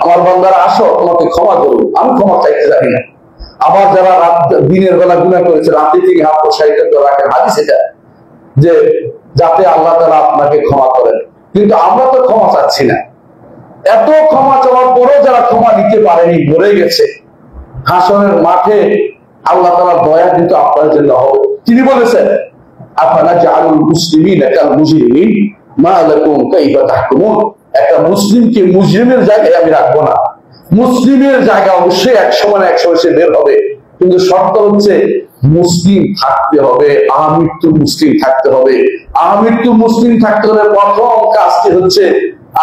আমার বান্দারা আসো, তোমাকে ক্ষমা করব, আমি ক্ষমা চাইতে জানি না। আবার যারা দিনের বেলা গুনাহ করেছে, রাতে তিনি হাত প্রসারিত করে রাখেন। হাদিস এটা, যে যাতে আল্লাহ তাআলা আপনাকে ক্ষমা করেন। কিন্তু আমরা তো ক্ষমা চাচ্ছি না। এত ক্ষমা চাওয়ার পরেও যারা ক্ষমা নিতে পারেনি, মরে গেছে, হাসরের মাঠে আল্লাহ তাআলা দয়া কিন্তু আপনার জন্য হবে। তিনি বলেছেন আফালা জাআলুল মুসলিমিনা কাল মুজরিমিন মা লাকুম কাইফা তাহকুমুন, একটা মুসলিমকে মুজরিমের জায়গায় আমি রাখবো না। মুসলিমের জায়গা অবশ্যই একসময় না একসময় সে বের হবে, কিন্তু শর্ত হচ্ছে মুসলিম থাকতে হবে, আমৃত্যু মুসলিম থাকতে হবে। আমৃত্যু মুসলিম থাকতে হলে প্রথম কাজটি হচ্ছে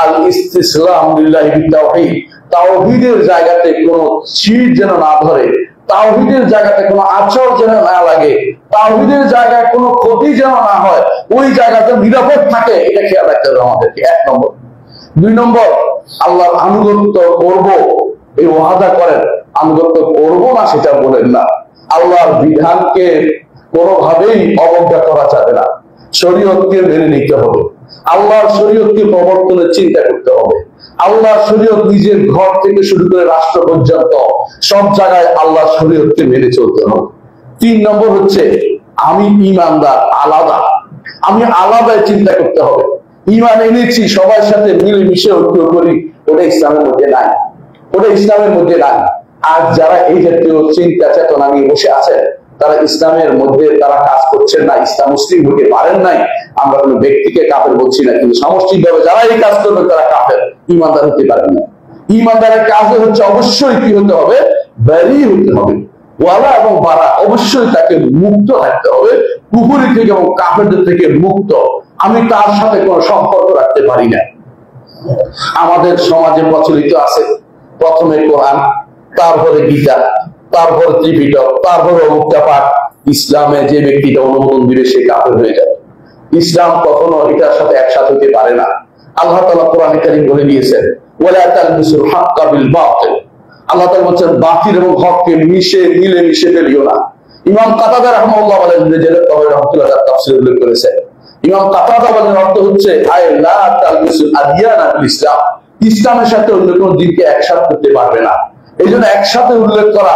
আল ইসতিসলাম লিল্লাহি বিত্তাওহীদ, তাওহীদের জায়গাতে কোনো ছিট যেন না ধরে, তাওহীদের জায়গাতে কোনো আচর যেন না লাগে, তাওহীদের জায়গায় কোনো ক্ষতি যেন না হয়, ওই জায়গাতে নিরাপদ থাকে, এটা খেয়াল রাখতে হবে আমাদেরকে। 1 নম্বর। 2 নম্বর, আল্লাহর আনুগত্য করব এই ওয়াদা করেন, আনুগত্য করব না সেটা বলেন না। আল্লাহর বিধানকে কোনোভাবেই অবজ্ঞা করা যাবে না, শরীয়তকে মেনে নিতে হবে, আল্লাহর শরীয়তকে প্রবর্তনের চিন্তা করতে হবে। আল্লাহর শরীয়ত নিজের ঘর থেকে শুরু করে রাষ্ট্র পর্যন্ত সব জায়গায় আল্লাহর শরীয়তকে মেনে চলতে হবে। 3 নম্বর হচ্ছে আমি ঈমানদার, আলাদা, আমি আলাদা চিন্তা করতে হবে। ঈমান এনেছি, সবার সাথে মিলেমিশে ঐক্য করি, ওটা ইসলামের মধ্যে নাই, ওটা ইসলামের মধ্যে নাই। আর যারা এই জাতীয় চিন্তা চেতনা নিয়ে বসে আছেন, তারা ইসলামের মধ্যে তারা কাজ করছেন না, ইসলাম মুসলিম হতে পারেন নাই। আমরা কোনো ব্যক্তিকে কাফের বলছি না, কিন্তু সামষ্টিকভাবে যারা এই কাজ করবে তারা কাফের, ঈমানদার হতে পারেন না। ঈমানদারের কাজ হচ্ছে অবশ্যই কি হতে হবে, ব্যারি হতে হবে, ওয়ালা এবং বারা, অবশ্যই তাকে মুক্ত থাকতে হবে কুফরি থেকে এবং কাফেরদের থেকে মুক্ত। আমি তার সাথে কোনো সম্পর্ক রাখতে পারি না। আমাদের সমাজে প্রচলিত আছে প্রথমে কোরআন, তারপরে গীতা, তারপরে ত্রিপিটক, তারপরে অমুকটা পাঠ। ইসলামে যে ব্যক্তিটা অনুমোদন দিবে সে কাফের হয়ে যাবে। ইসলাম কখনো এটার সাথে একসাথে হতে পারে না। আল্লাহ তাআলা কোরআনে কারীম বলে দিয়েছেন ওয়ালা তালবিসুল হাক্কা বিল বাতিল, আল্লাহ তাআলা বলেন বাতিল এবং হককে মিশে ফেলিও না। ইমাম কাতাদা রাহমাহুল্লাহ বলেন, জালাল তাবরি রাহমাতুল্লাহ তার তাফসীরে উল্লেখ করেছেন, ইমাম কাতাদা বলেন অর্থ হচ্ছে আয় লা তালবিসুল আদিয়ানা বিল ইসলাম, ইসলামের সাথে অন্য কোন দিনকে একসাথে করতে পারবে না। এইজন্য একসাথে উল্লেখ করা,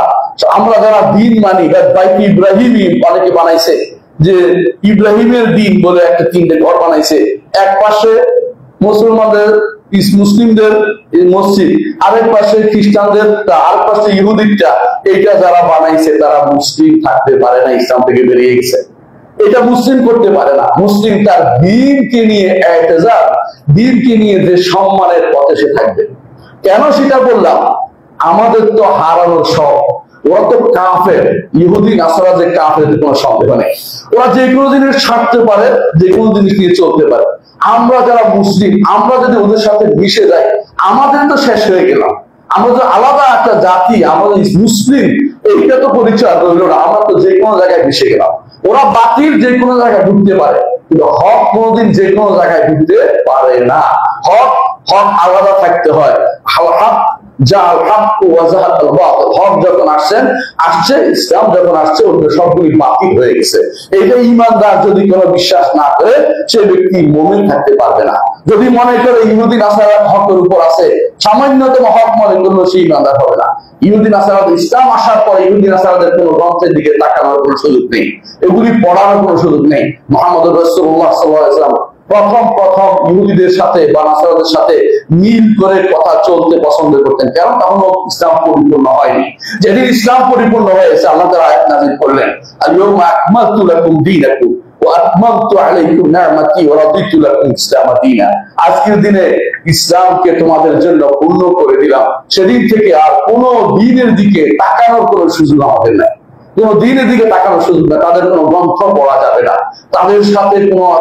আমরা যারা দিন মানি, বাইতুল ইব্রাহিমী অনেকে বানাইছে, যে ইব্রাহিমের দিন বলে একটা 3টে ঘর বানাইছে, এক পাশে মুসলমানদের মুসলিমদের মসজিদ, আরেক পাশে খ্রিস্টানদের, আরেক পাশে ইহুদিটা। এটা যারা বানাইছে তারা মুসলিম থাকতে পারে না, ইসলাম থেকে বেরিয়ে গেছে। এটা মুসলিম করতে পারে না। মুসলিম তার দ্বীনকে নিয়ে ইতিজার, দ্বীনকে নিয়ে যে সম্মানের পথে সে থাকবে। কেন সেটা বললাম, আমাদের তো হারানোর শখ। ওরা তো কাফের, ইহুদি নাসারা যে কাফের কোনো সন্দেহ নেই। ওরা যে কোনো জিনিস ছাড়তে পারে, যে কোনো জিনিস নিয়ে চলতে পারে। আমরা যারা মুসলিম, আমরা যদি ওদের সাথে মিশে যাই, আমাদের তো শেষ হয়ে গেলাম। আমরা তো আলাদা একটা জাতি, আমাদের মুসলিম, এইটা তো পরিচয় রইল না। আমরা তো যে কোনো জায়গায় মিশে গেলাম। ওরা বাতিল যে কোনো জায়গায় ঢুকতে পারে, কিন্তু হক কোনোদিন যে কোনো জায়গায় ঢুকতে পারে না। হক হক আলাদা থাকতে হয়। হক যখন আসছে ইসলাম যখন আসছে অন্য সবগুলি বাতিল হয়ে গেছে। এইটা ইমানদার যদি কোনো বিশ্বাস না করে সে ব্যক্তি মুমিন থাকতে পারবে না। যদি মনে করে ইহুদি নাসারা হকের উপর আছে, সামান্যতম হক মনে করলো সে ইমানদার হবে না। ইহুদি নাসারা ইসলাম আসার পরে ইহুদি নাসারাদের কোনো গ্রন্থের দিকে তাকানোর কোনো সুযোগ নেই, এগুলি পড়ানোর কোনো সুযোগ নেই। মুহাম্মদ রাসূলুল্লাহ সাল্লাল্লাহু আলাইহি ওয়াসাল্লাম প্রথম ইহুদিদের সাথে বা নাসারাদের সাথে মিল করে কথা চলতে পছন্দ করতেন, কারণ তখনও ইসলাম পরিপূর্ণ হয়নি। যেদিন ইসলাম পরিপূর্ণ হয়েছে আল্লাহ তাআলা আয়াত নাযিল করলেন, আল-ইয়াওমা আকমালতু লাকুম দীনাকুম ওয়া আতমামতু আলাইকুম নি'মাতি ওয়া রাদিতু লাকুম ইসলামা দীনা। আজকের দিনে ইসলামকে তোমাদের জন্য পূর্ণ করে দিলাম। সেদিন থেকে আর কোনো দিনের দিকে তাকানোর কোনো সুযোগ আমাদের নাই, কোন দিনের দিকে তাকানোর সুযোগ না। তাদের কোনো গ্রন্থ পড়া যাবে না, তাদের সাথে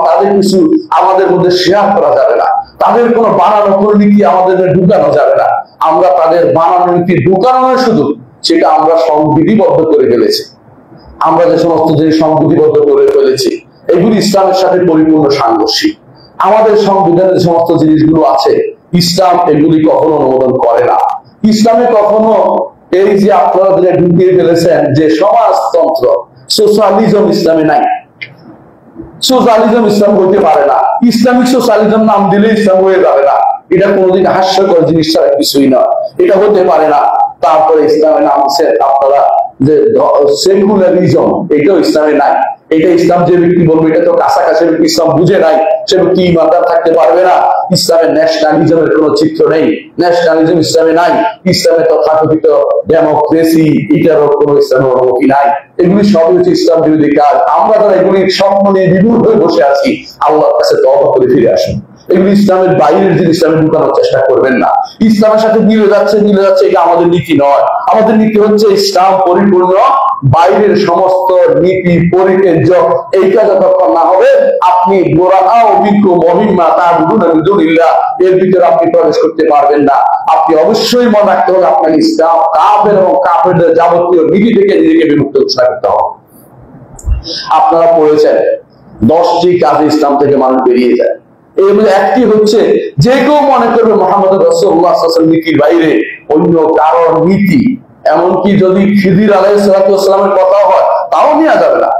তাদের কিছু আমাদের মধ্যে শেয়ার করা যাবে না, তাদের কোনো বানানো নীতি আমাদের ঢুকানো যাবে না। আমরা তাদের বানানো নীতি ঢুকানোর সুযোগ সেটা আমরা সংবিধিবদ্ধ করে ফেলেছি। আমরা যে সমস্ত জিনিস সংবিধিবদ্ধ করে ফেলেছি এগুলি ইসলামের সাথে পরিপূর্ণ সাংঘর্ষিক। আমাদের সংবিধানের সমস্ত জিনিসগুলো আছে, ইসলাম এগুলি কখনো অনুমোদন করে না। ইসলামে কখনো এই যে আপনারা ঢুকিয়ে ফেলেছেন যে সমাজতন্ত্র, সোশ্যালিজম ইসলামে নাই। সোশ্যালিজম ইসলাম হইতে পারে না। ইসলামিক সোশ্যালিজম নাম দিলে ইসলাম হয়ে যাবে না, এটা কোনোদিন হাস্যকর জিনিস ছাড়া কিছুই নয়, এটা হতে পারে না। তারপরে ইসলামের নাম হচ্ছে আপনারা যে সেকুলারিজম, এটাও ইসলামে নাই। এটা ইসলাম যে ব্যক্তি বলবে এটা তো কাছাকাছি ব্যক্তি ইসলাম বুঝে নাই, সে ব্যক্তি ইমানদার থাকতে পারবে না। ইসলামের ন্যাশনালিজমের কোনো চিত্র নেই, ন্যাশনালিজম ইসলামে নাই। ইসলামে তথাকথিত ডেমোক্রেসি, এটারও কোনো ইসলামের অনুমতি নাই। এগুলি সবই হচ্ছে ইসলাম বিরোধী কাজ। আমরা যারা এগুলি স্বপ্ন নিয়ে বিমূঢ় হয়ে বসে আছি, আল্লাহর কাছে তওবা করে ফিরে আসুন। এগুলি ইসলামের বাইরের জিনিস ইসলামে ঢুকানোর চেষ্টা করবেন না। ইসলামের সাথে মিলে যাচ্ছে এটা আমাদের নীতি নয়। আমাদের নীতি হচ্ছে ইসলাম পরিপূর্ণ, বাইরের সমস্ত নীতি পরিত্যাজ্য। এইটা যতক্ষণ না হবে আপনি এর ভিতরে আপনি প্রবেশ করতে পারবেন না। আপনি অবশ্যই মনে রাখতে হবে আপনার ইসলাম কাফের এবং কাফেরদের যাবতীয় নীতি থেকে নিজেকে বিমুক্ত ঘোষণা করতে হবে। আপনারা পড়েছেন 10টি কাজে ইসলাম থেকে মানুষ বেরিয়ে যায়। এর মধ্যে একটি হচ্ছে যে কেউ মনে করবে মুহাম্মদ রাসূলুল্লাহ সাল্লাল্লাহু আলাইহি ওয়াসাল্লাম নীতির বাইরে অন্য কারোর নীতি, এমনকি যদি খিজির আলাইহিস সালামের কথা হয় তাও নেওয়া যাবে না।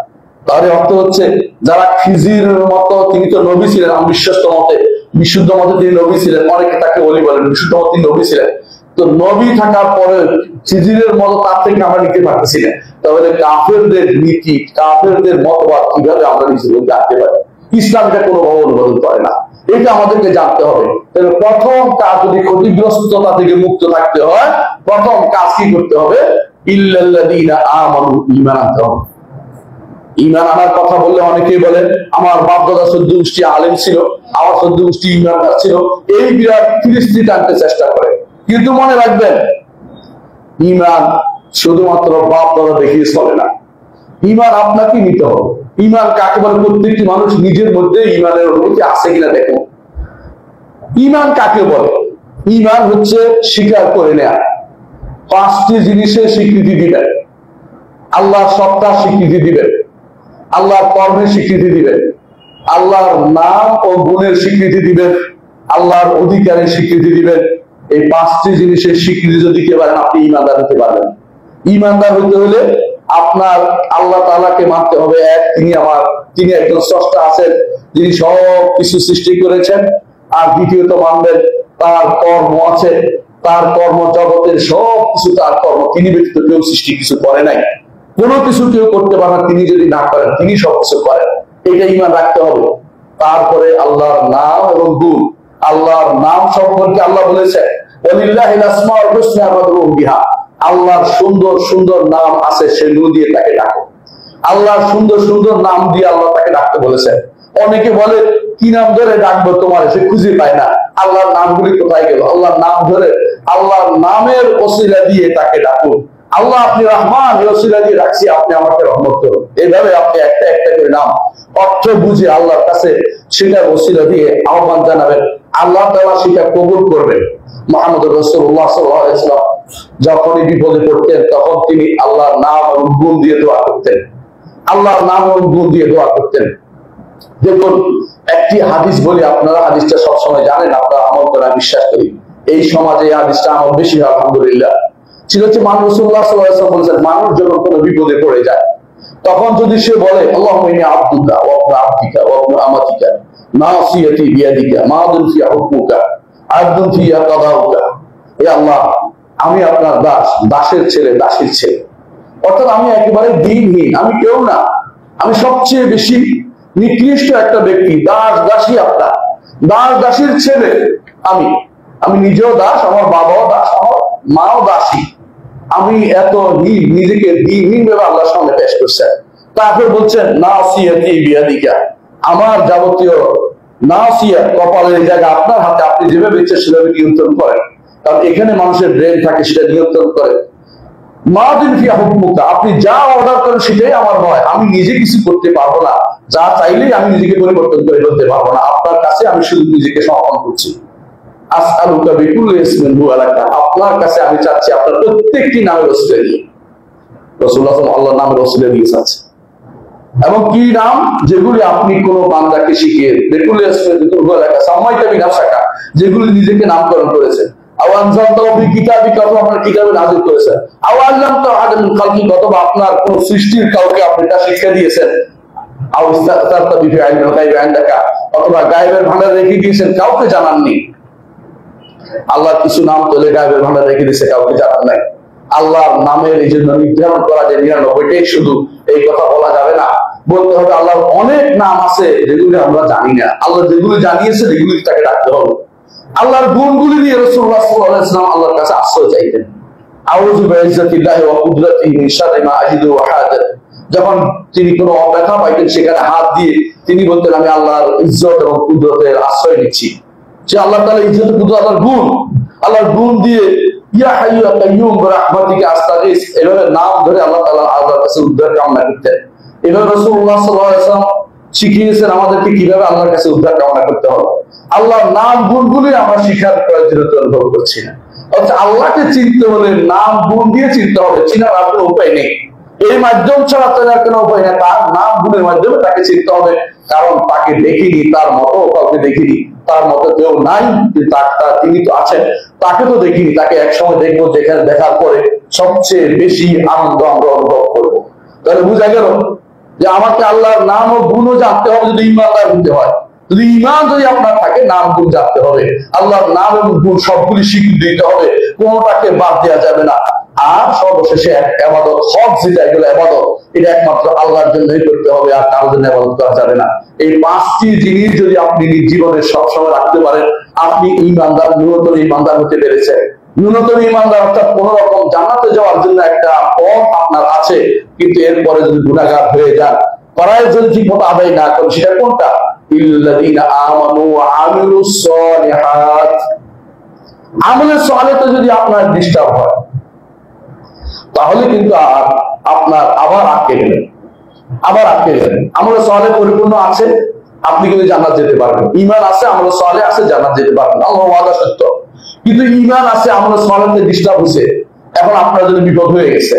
তার অর্থ হচ্ছে যারা খিজির মতো, তিনি তো নবী ছিলেন, আমি বিশ্বস্ত মতে বিশুদ্ধ মতে তিনি নবী ছিলেন, অনেকে তাকে ওলি বলেন, বিশুদ্ধ মতে তিনি নবী ছিলেন। তো নবী থাকার পরে খিজিরের মতো তার থেকে আমরা নিতে পারতেছি না, তাহলে কাফেরদের নীতি, কাফেরদের মতবাদ কিভাবে আমরা নিজের মধ্যে আনতে পারি? ইসলাম এটা কোনোভাবে অনুমোদন করে না, এটা আমাদেরকে জানতে হবে। তাহলে প্রথম কাজ, যদি ক্ষতিগ্রস্ততা থেকে মুক্ত থাকতে হয়, প্রথম কাজ কি করতে হবে? ইল্লাল্লাযীনা আমানু, ঈমান আনতে হবে। ঈমান আনার কথা বললে অনেকেই বলেন আমার বাপ দাদা 14 গোষ্ঠী আলেম ছিল, আমার 14 গোষ্ঠী ঈমানদার ছিল, এই বিরাট ফিরিস্তি টানতে চেষ্টা করে। কিন্তু মনে রাখবেন, ঈমান শুধুমাত্র বাপ দাদা দেখিয়ে চলে না, ঈমান আপনাকে নিতে হবে। ঈমান কাকে বলে? প্রত্যেকটি মানুষ নিজের মধ্যে ঈমানের অনুভূতি আছে কিনা দেখুন। ঈমান কাকে বলে? ঈমান হচ্ছে স্বীকার করে নেয়া। 5টি জিনিসের স্বীকৃতি দিবেন। আল্লাহর সত্তার স্বীকৃতি দিবেন, আল্লাহর কর্মের স্বীকৃতি দিবেন, আল্লাহর নাম ও গুণের স্বীকৃতি দিবেন, আল্লাহর অধিকারের স্বীকৃতি দিবেন। এই 5টি জিনিসের স্বীকৃতি যদি কেউ পারেন, আপনি ঈমানদার হতে পারবেন। ঈমানদার হতে হলে আপনার আল্লাহ তাআলাকে মানতে হবে। এক, তিনি একজন স্রষ্টা আছেন, যিনি সব কিছু সৃষ্টি করেছেন। আর দ্বিতীয়ত মানবেন তার কর্ম আছে, তার কর্ম জগতের সব কিছু তার কর্ম, তিনি ব্যতীত কেউ সৃষ্টি কিছু করে নাই, কোনো কিছু কেউ করতে পারে না, তিনি যদি না করেন, তিনি সবকিছু করেন। এটা ঈমান রাখতে হবে। তারপরে আল্লাহর নাম এবং গুণ। আল্লাহর নাম সম্পর্কে আল্লাহ বলেছেন, ওয়ালিল্লাহিল আসমাউল হুসনা ফাদউহু বিহা। আল্লাহর সুন্দর সুন্দর নাম আছে, সেগুলো দিয়ে তাকে ডাকো। আল্লাহর সুন্দর সুন্দর নাম দিয়ে আল্লাহ তাকে ডাকতে বলেছেন। অনেকে বলে কি নাম ধরে ডাকবো তোমার, সে খুঁজে পায় না, আল্লাহর নামগুলি কোথায় গেল? আল্লাহর নাম ধরে, আল্লাহর নামের ওসিলা দিয়ে তাকে ডাকুন। আল্লাহ আপনি রহমান, এই ওসিলা দিয়ে রাখছি, আপনি আমাকে রহমত করুন। এইভাবে আপনি একটা একটা করে নাম অর্থ বুঝে আল্লাহর কাছে সেটা ওসিলা দিয়ে আহ্বান জানাবেন। আল্লাহ তাআলা সেটা কবুল করবেন। মুহাম্মদ রাসূলুল্লাহ সাল্লাল্লাহু আলাইহি ওয়াসাল্লাম যখনই বিপদে পড়তেন তখন তিনি আল্লাহর নাম এবং গুণ দিয়ে দোয়া করতেন, আল্লাহর নাম এবং গুণ দিয়ে দোয়া করতেন। দেখুন একটি হাদিস বলি, আপনারা হাদিসটা সবসময় জানেন, আপনারা আমল করা বিশ্বাস করি। এই সমাজে এই হাদিসটা আমল বেশি, আলহামদুলিল্লাহ। ছিল হচ্ছে মান রাসূলুল্লাহ সাল্লাল্লাহু আলাইহি ওয়াসাল্লাম বলেছেন, মানুষ যখন কোনো বিপদে পড়ে যায় তখন যদি সে বলে আল্লাহুম্মা ইন্নী আবদুকা ওয়া ইবনু আবদিকা ওয়া ইবনু আমাতিকা নাসিয়াতি বিয়াদিকা মাদিন ফিয়া হুকমুকা আদলুন ফিয়া কাদাউকা, হে আল্লাহ আমি আপনার দাস, দাসের ছেলে, দাসীর ছেলে, অর্থাৎ আমি একেবারে দিনহীন, আমি কেউ না, আমি সবচেয়ে বেশি নিকৃষ্ট একটা ব্যক্তি, দাস দাসী আপনার, দাস দাসীর ছেলে আমি, আমি নিজেও দাস, আমার বাবাও দাস, আমার মাও দাসী, আমি এত নিজেকে দিনহীন ভেবে আল্লাহর সামনে পেশ করছেন। তারপর বলছেন নাসিয়াতি বিয়াদিকা, আমার যাবতীয় নাসিয়া কপালের জায়গা আপনার হাতে, আপনি যেভাবে ইচ্ছে সেভাবে নিয়ন্ত্রণ করেন, কারণ এখানে মানুষের ব্রেন থাকে, সেটা নিয়ন্ত্রণ করে। মাদিন ফিয়া হুকমুকা, আপনি যা অর্ডার করেন সেটাই আমার হয়, আমি নিজে কিছু করতে পারবো না, যা চাইলেই আমি নিজেকে পরিবর্তন করে ফেলতে পারবো না, আপনার কাছে আমি শুধু নিজেকে সমর্পণ করছি। আসআলুকা বিকুল্লি ইসমিন হুয়া লাকা, আপনার কাছে আমি চাচ্ছি আপনার প্রত্যেকটি নামের ওসিলা দিয়ে। রাসূলুল্লাহ সাল্লাল্লাহু আলাইহি ওয়াসাল্লাম আল্লাহর নামের ওসিলা দিয়ে চাচ্ছে, এবং কি নাম, যেগুলি আপনি কোন বান্দাকে শিখিয়ে, বিকুল্লি ইসমিন হুয়া লাকা সাম্মাইতা বিনাফসাকা, যেগুলি নিজেকে নামকরণ করেছেন, আও আনজালতাহু ফি কিতাবিকা, অথবা আপনার কিতাবে নাযিল করেছেন, আও আল্লামতাহু আহাদান মিন খালকিকা, অথবা আপনার কোন সৃষ্টির কাউকে আপনি তা শিক্ষা দিয়েছেন, আও ইসতাতারতা বিহি ইলমিল গায়বি ইনদাকা, অথবা গায়বের ভান্ডারে রেখে দিয়েছেন, কাউকে জানাননি। আল্লাহর কিছু নাম তোলে গায়বের ভান্ডারে রেখে দিয়েছে, কাউকে জানান নাই। আল্লাহর নামের এই জন্য নির্ধারণ করা যে 99টাই শুধু, এই কথা বলা যাবে না, বলতে হবে আল্লাহর অনেক নাম আছে যেগুলি আমরা জানি না, আল্লাহ যেগুলি জানিয়েছে এগুলি তাকে ডাকতে হবে। আল্লাহর গুণগুলি নিয়ে রাসূলুল্লাহ সাল্লাল্লাহু আলাইহি ওয়াসাল্লাম আল্লাহর কাছে আশ্রয় চাইতেন। আউযু বিইজ্জাতিল্লাহি ওয়া কুদরাতিহি মিন শাররি মা আজিদু ওয়া হাদার, যখন তিনি কোনো অব্যথা পাইতেন সেখানে হাত দিয়ে তিনি বলতেন আমি আল্লাহর ইজ্জত এবং কুদরতের আশ্রয় নিচ্ছি। সে আল্লাহ তাআলা ইজ্জত কুদরত, আল্লাহর গুণ দিয়ে ইয়া হাইয়্যু ইয়া কাইয়্যুম বিরাহমাতিকা আস্তাগীস, এভাবে নাম ধরে আল্লাহ তাআলা আল্লাহর কাছে উদ্ধার কামনা করতেন। এভাবে রাসূলুল্লাহ সাল্লাল্লাহু আলাইহি ওয়াসাল্লাম শিখিয়েছেন আমাদেরকে কিভাবে আল্লাহর কাছে উদ্ধার কামনা করতে হবে। আল্লাহর নাম গুণগুলি আমরা শিখার প্রয়োজনীয়তা অনুভব করছি না, অর্থাৎ আল্লাহকে চিনতে হলে নাম গুণ দিয়ে চিনতে হবে, চিনার আর কোনো উপায় নেই, এই মাধ্যম ছাড়া তার কোনো উপায় নেই, তার নাম গুণের মাধ্যমে তাকে চিনতে হবে, কারণ তাকে দেখিনি, তার মতো কাউকে দেখিনি, তার মতো কেউ নাই, তিনি তো আছেন, তাকে তো দেখিনি, তাকে একসময় দেখবো, দেখার পরে সবচেয়ে বেশি আনন্দ আমরা অনুভব করবো। তাহলে বোঝা গেল যে আমাকে আল্লাহর নাম ও গুণও জানতে হবে যদি ইমানদার হতে হয়, যদি ইমান যদি আপনার থাকে নাম গুণ জানতে হবে, আল্লাহর নাম এবং গুণ সবগুলি স্বীকৃতি দিতে হবে, কোনোটাকে বাদ দেওয়া যাবে না। আর সর্বশেষে এক ইবাদত, হক যেটা, এগুলো ইবাদত, এটা একমাত্র আল্লাহর জন্যই করতে হবে, আর কারোর জন্য ইবাদত করা যাবে না। এই পাঁচটি জিনিস যদি আপনি জীবনে সবসময় রাখতে পারেন, আপনি ইমানদার, ন্যূনতম ইমানদার হতে পেরেছেন। ন্যূনতম ইমানদার অর্থাৎ কোন রকম জান্নাতে যাওয়ার জন্য একটা পথ আপনার আছে, কিন্তু এরপরে যদি গুনাহগার হয়ে যান, ফরজ যদি ঠিকমতো আদায় না করেন, সেটা কোনটা? ইল্লাযীনা আমানু ওয়া আমিলুস সালিহাত, আমলে সালেহতে যদি আপনার ডিস্টার্ব হয় তাহলে কিন্তু আপনার আবার আটকে গেলেন, আমলে সালেহ পরিপূর্ণ আছে, আপনি কিন্তু জান্নাত যেতে পারবেন। ঈমান আছে, আমলে সালেহ আছে, জান্নাত যেতে পারবেন, আল্লাহর ওয়াদা সত্য। কিন্তু ঈমান আছে, আমলে সালেহতে ডিস্টার্ব হয়েছে, এখন আপনার জন্য বিপদ হয়ে গেছে।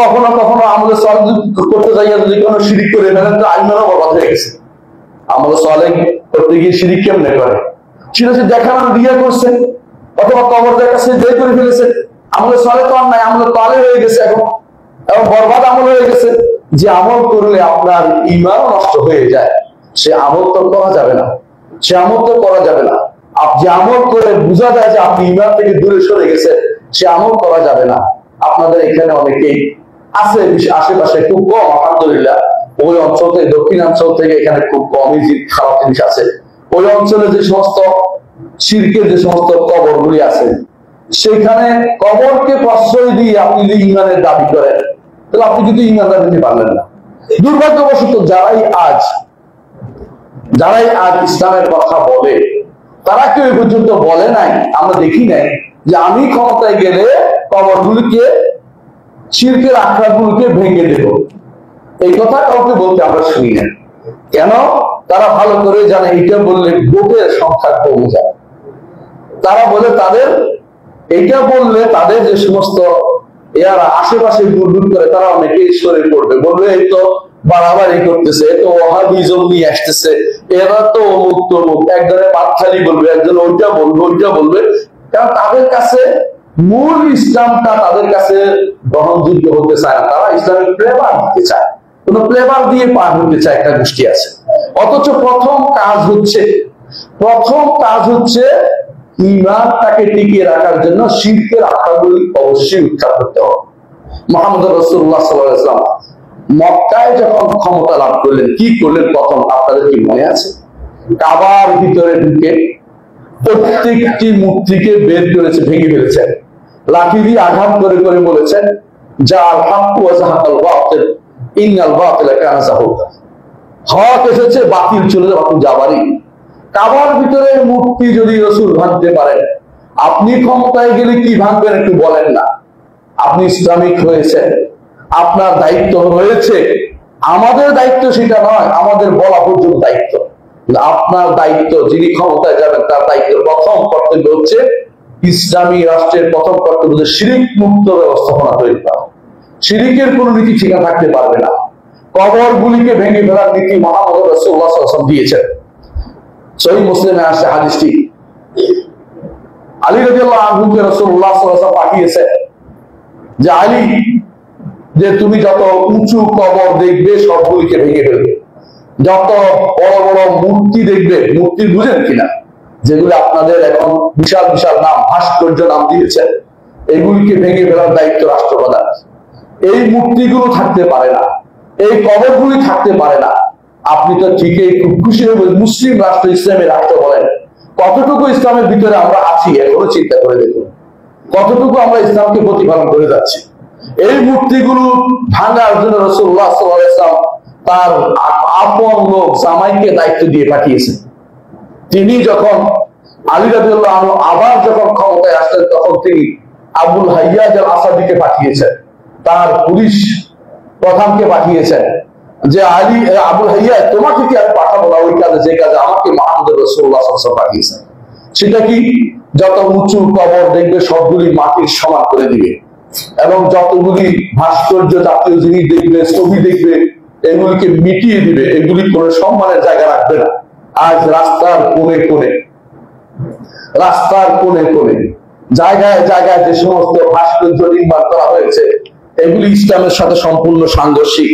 কখনো কখনো আমলে সালেহ করতে যাইয়া যদি কোনো শিরিক করে ফেলেন তো ঈমানও বরবাদ হয়ে গেছে। আমলে সালেহ করতে গিয়ে শিরিক কেমনে করে? সেটা সে দেখানোর রিয়া করছে, অথবা কবর দেখাচ্ছে, যে করে ফেলেছে, আমলে সালেহ তো আর নাই, আমলে তালেহ হয়ে গেছে এখন, এবং বরবাদ আমল হয়ে গেছে। যে আমল করলে আপনার ঈমান নষ্ট হয়ে যায়, সে আমল তো করা যাবে না, যে আমল করে বোঝা যায় যে আপনি ঈমান থেকে দূরে সরে গেছেন, সে আমল করা যাবে না। আপনাদের এখানে অনেকেই আছে, আশেপাশে খুব কম, আলহামদুলিল্লাহ, ওই অঞ্চল থেকে, দক্ষিণাঞ্চল থেকে এখানে খুব কমই খারাপ জিনিস আছে। ওই অঞ্চলে যে সমস্ত শিরকের যে সমস্ত কবরগুলি আছে, সেখানে কবরকে প্রশ্রয় দিয়ে আপনি যদি ঈমানের দাবি করেন, তাহলে আপনি কিন্তু ঈমানদার হতে পারলেন না। দুর্ভাগ্যবশত যারাই আজ ইসলামের কথা বলে, তারা কেউ পর্যন্ত বলে নাই, আমরা দেখি নাই যে আমি ক্ষমতায় গেলে কবরগুলিকে, শিরকের আখড়াগুলিকে ভেঙে দেব, এই কথা কাউকে বলতে আমরা শুনি না। কেন? তারা ভালো করে জানে এটা বললে ভোটের সংখ্যা কমে যায়। তারা বলে এইটা বললে তাদের যে সমস্ত এরা আশেপাশে ঘুরঘুর করে, তারা অনেকে সরে পড়বে, বলবে এই তো বাড়াবাড়ি করতেছে, এ তো ওয়াহাবিজম নিয়ে আসতেছে, এরা তো অমুক তমুক, একজনের মাথালি বলবে, একজন ওইটা বলবে ওইটা বলবে। কারণ তাদের কাছে মূল ইসলামটা তাদের কাছে গ্রহণযোগ্য হতে চায় না, তারা ইসলামিক ফ্লেভার দিতে চায়, কোন ফ্লেভার দিয়ে পার হতে চায় একটা গোষ্ঠী আছে। অথচ প্রথম কাজ হচ্ছে ঈমানটাকে টিকিয়ে রাখার জন্য শিরকের আখড়াগুলি অবশ্যই উৎখাত করতে হবে। মুহাম্মদ রাসূলুল্লাহ সাল্লাল্লাহু আলাইহি ওয়াসাল্লাম মক্কায় যখন ক্ষমতা লাভ করলেন, কি করলেন প্রথম? আপনাদের কি মনে আছে? কাবার ভিতরে ঢুকে প্রত্যেকটি মূর্তিকে বের করেছে, ভেঙে ফেলেছেন, লাঠি দিয়ে আঘাত করে করে বলেছেন জাআল হাক্কু ওয়া যাহাকাল বাতিল ইন্নাল বাতিলা কানা যাহুকা, হক এসেছে, বাতিল চলে যাবে, বাতিল যাবারই। কাবার ভিতরে মূর্তি যদি রাসূল ভাঙতে পারেন, আপনি ক্ষমতায় গেলে কি ভাঙবেন একটু বলেন না? আপনি ইসলামিক হয়েছেন, আপনার দায়িত্ব রয়েছে, আমাদের দায়িত্ব সেটা নয়, আমাদের বলা পর্যন্ত দায়িত্ব। আপনার দায়িত্ব, যিনি ক্ষমতায় যাবেন তার দায়িত্ব, প্রথম কর্তব্য হচ্ছে ইসলামী রাষ্ট্রের প্রথম কর্তব্য হচ্ছে শিরিক মুক্ত ব্যবস্থাপনা তৈরি করা। শিরিকের কোন নীতি ঠিকা থাকতে পারবে না। কবরগুলিকে ভেঙে ফেলার নীতি মুহাম্মদ রাসূলুল্লাহ সাল্লাল্লাহু আলাইহি ওয়াসাল্লাম দিয়েছেন। সহিহ মুসলিমে আসছে হাদিসটি, আলী রাদিয়াল্লাহু আনহুকে রাসূলুল্লাহ সাল্লাল্লাহু আলাইহি ওয়াসাল্লাম পাঠিয়েছেন যে আলী, যে তুমি যত উঁচু কবর দেখবে সবগুলিকে ভেঙে ফেলবে, যত বড় বড় মূর্তি দেখবে, মূর্তি বুঝেন কিনা, যেগুলো আপনাদের এখন বিশাল বিশাল নাম, ভাস্কর্য নাম দিয়েছেন, এগুলিকে ভেঙে ফেলার দায়িত্ব রাষ্ট্রপ্রধান। এই মূর্তিগুলো থাকতে পারে না, এই কবরগুলি থাকতে পারে না। আপনি তো ঠিকই খুব খুশি হবেন, মুসলিম রাষ্ট্র, ইসলামের রাষ্ট্র বলেন, কতটুকু ইসলামের ভিতরে আমরা আছি এখনো চিন্তা করে দেখুন, কতটুকু আমরা ইসলামকে প্রতিপালন করে যাচ্ছি। এই মূর্তিগুলো ভাঙার জন্য রাসূলুল্লাহ সাল্লাল্লাহু আলাইহি ওয়াসাল্লাম তার আপন লোক জামাইকে দায়িত্ব দিয়ে পাঠিয়েছেন। তিনি যখন আলী রাদিয়াল্লাহু আনহু আবার যখন ক্ষমতায় আসলেন, তখন তিনি আবুল হাইয়াজ আল আসাদিকে পাঠিয়েছেন, তার পুলিশ প্রধানকে পাঠিয়েছেন যে আলী, আবুল হাইয়াজ, তোমাকে কি আমি পাঠাবো না ওই কাজে, যে কাজে আমাকে মুহাম্মদ রাসূলুল্লাহ সাল্লাল্লাহু আলাইহি ওয়াসাল্লাম পাঠিয়েছেন। সেটা কি? যত উঁচু কবর দেখবে সবগুলি মাটির সমান করে দিবে, এবং যতগুলি ভাস্কর্য জাতীয় জিনিস দেখবে, ছবি দেখবে, এগুলিকে মিটিয়ে দিবে, এগুলি কোনো সম্মানের জায়গা রাখবে না। আজ রাস্তার কোণে কোণে জায়গায় জায়গায় যে সমস্ত ভাস্কর্য নির্মাণ করা হয়েছে, এগুলি ইসলামের সাথে সম্পূর্ণ সাংঘর্ষিক।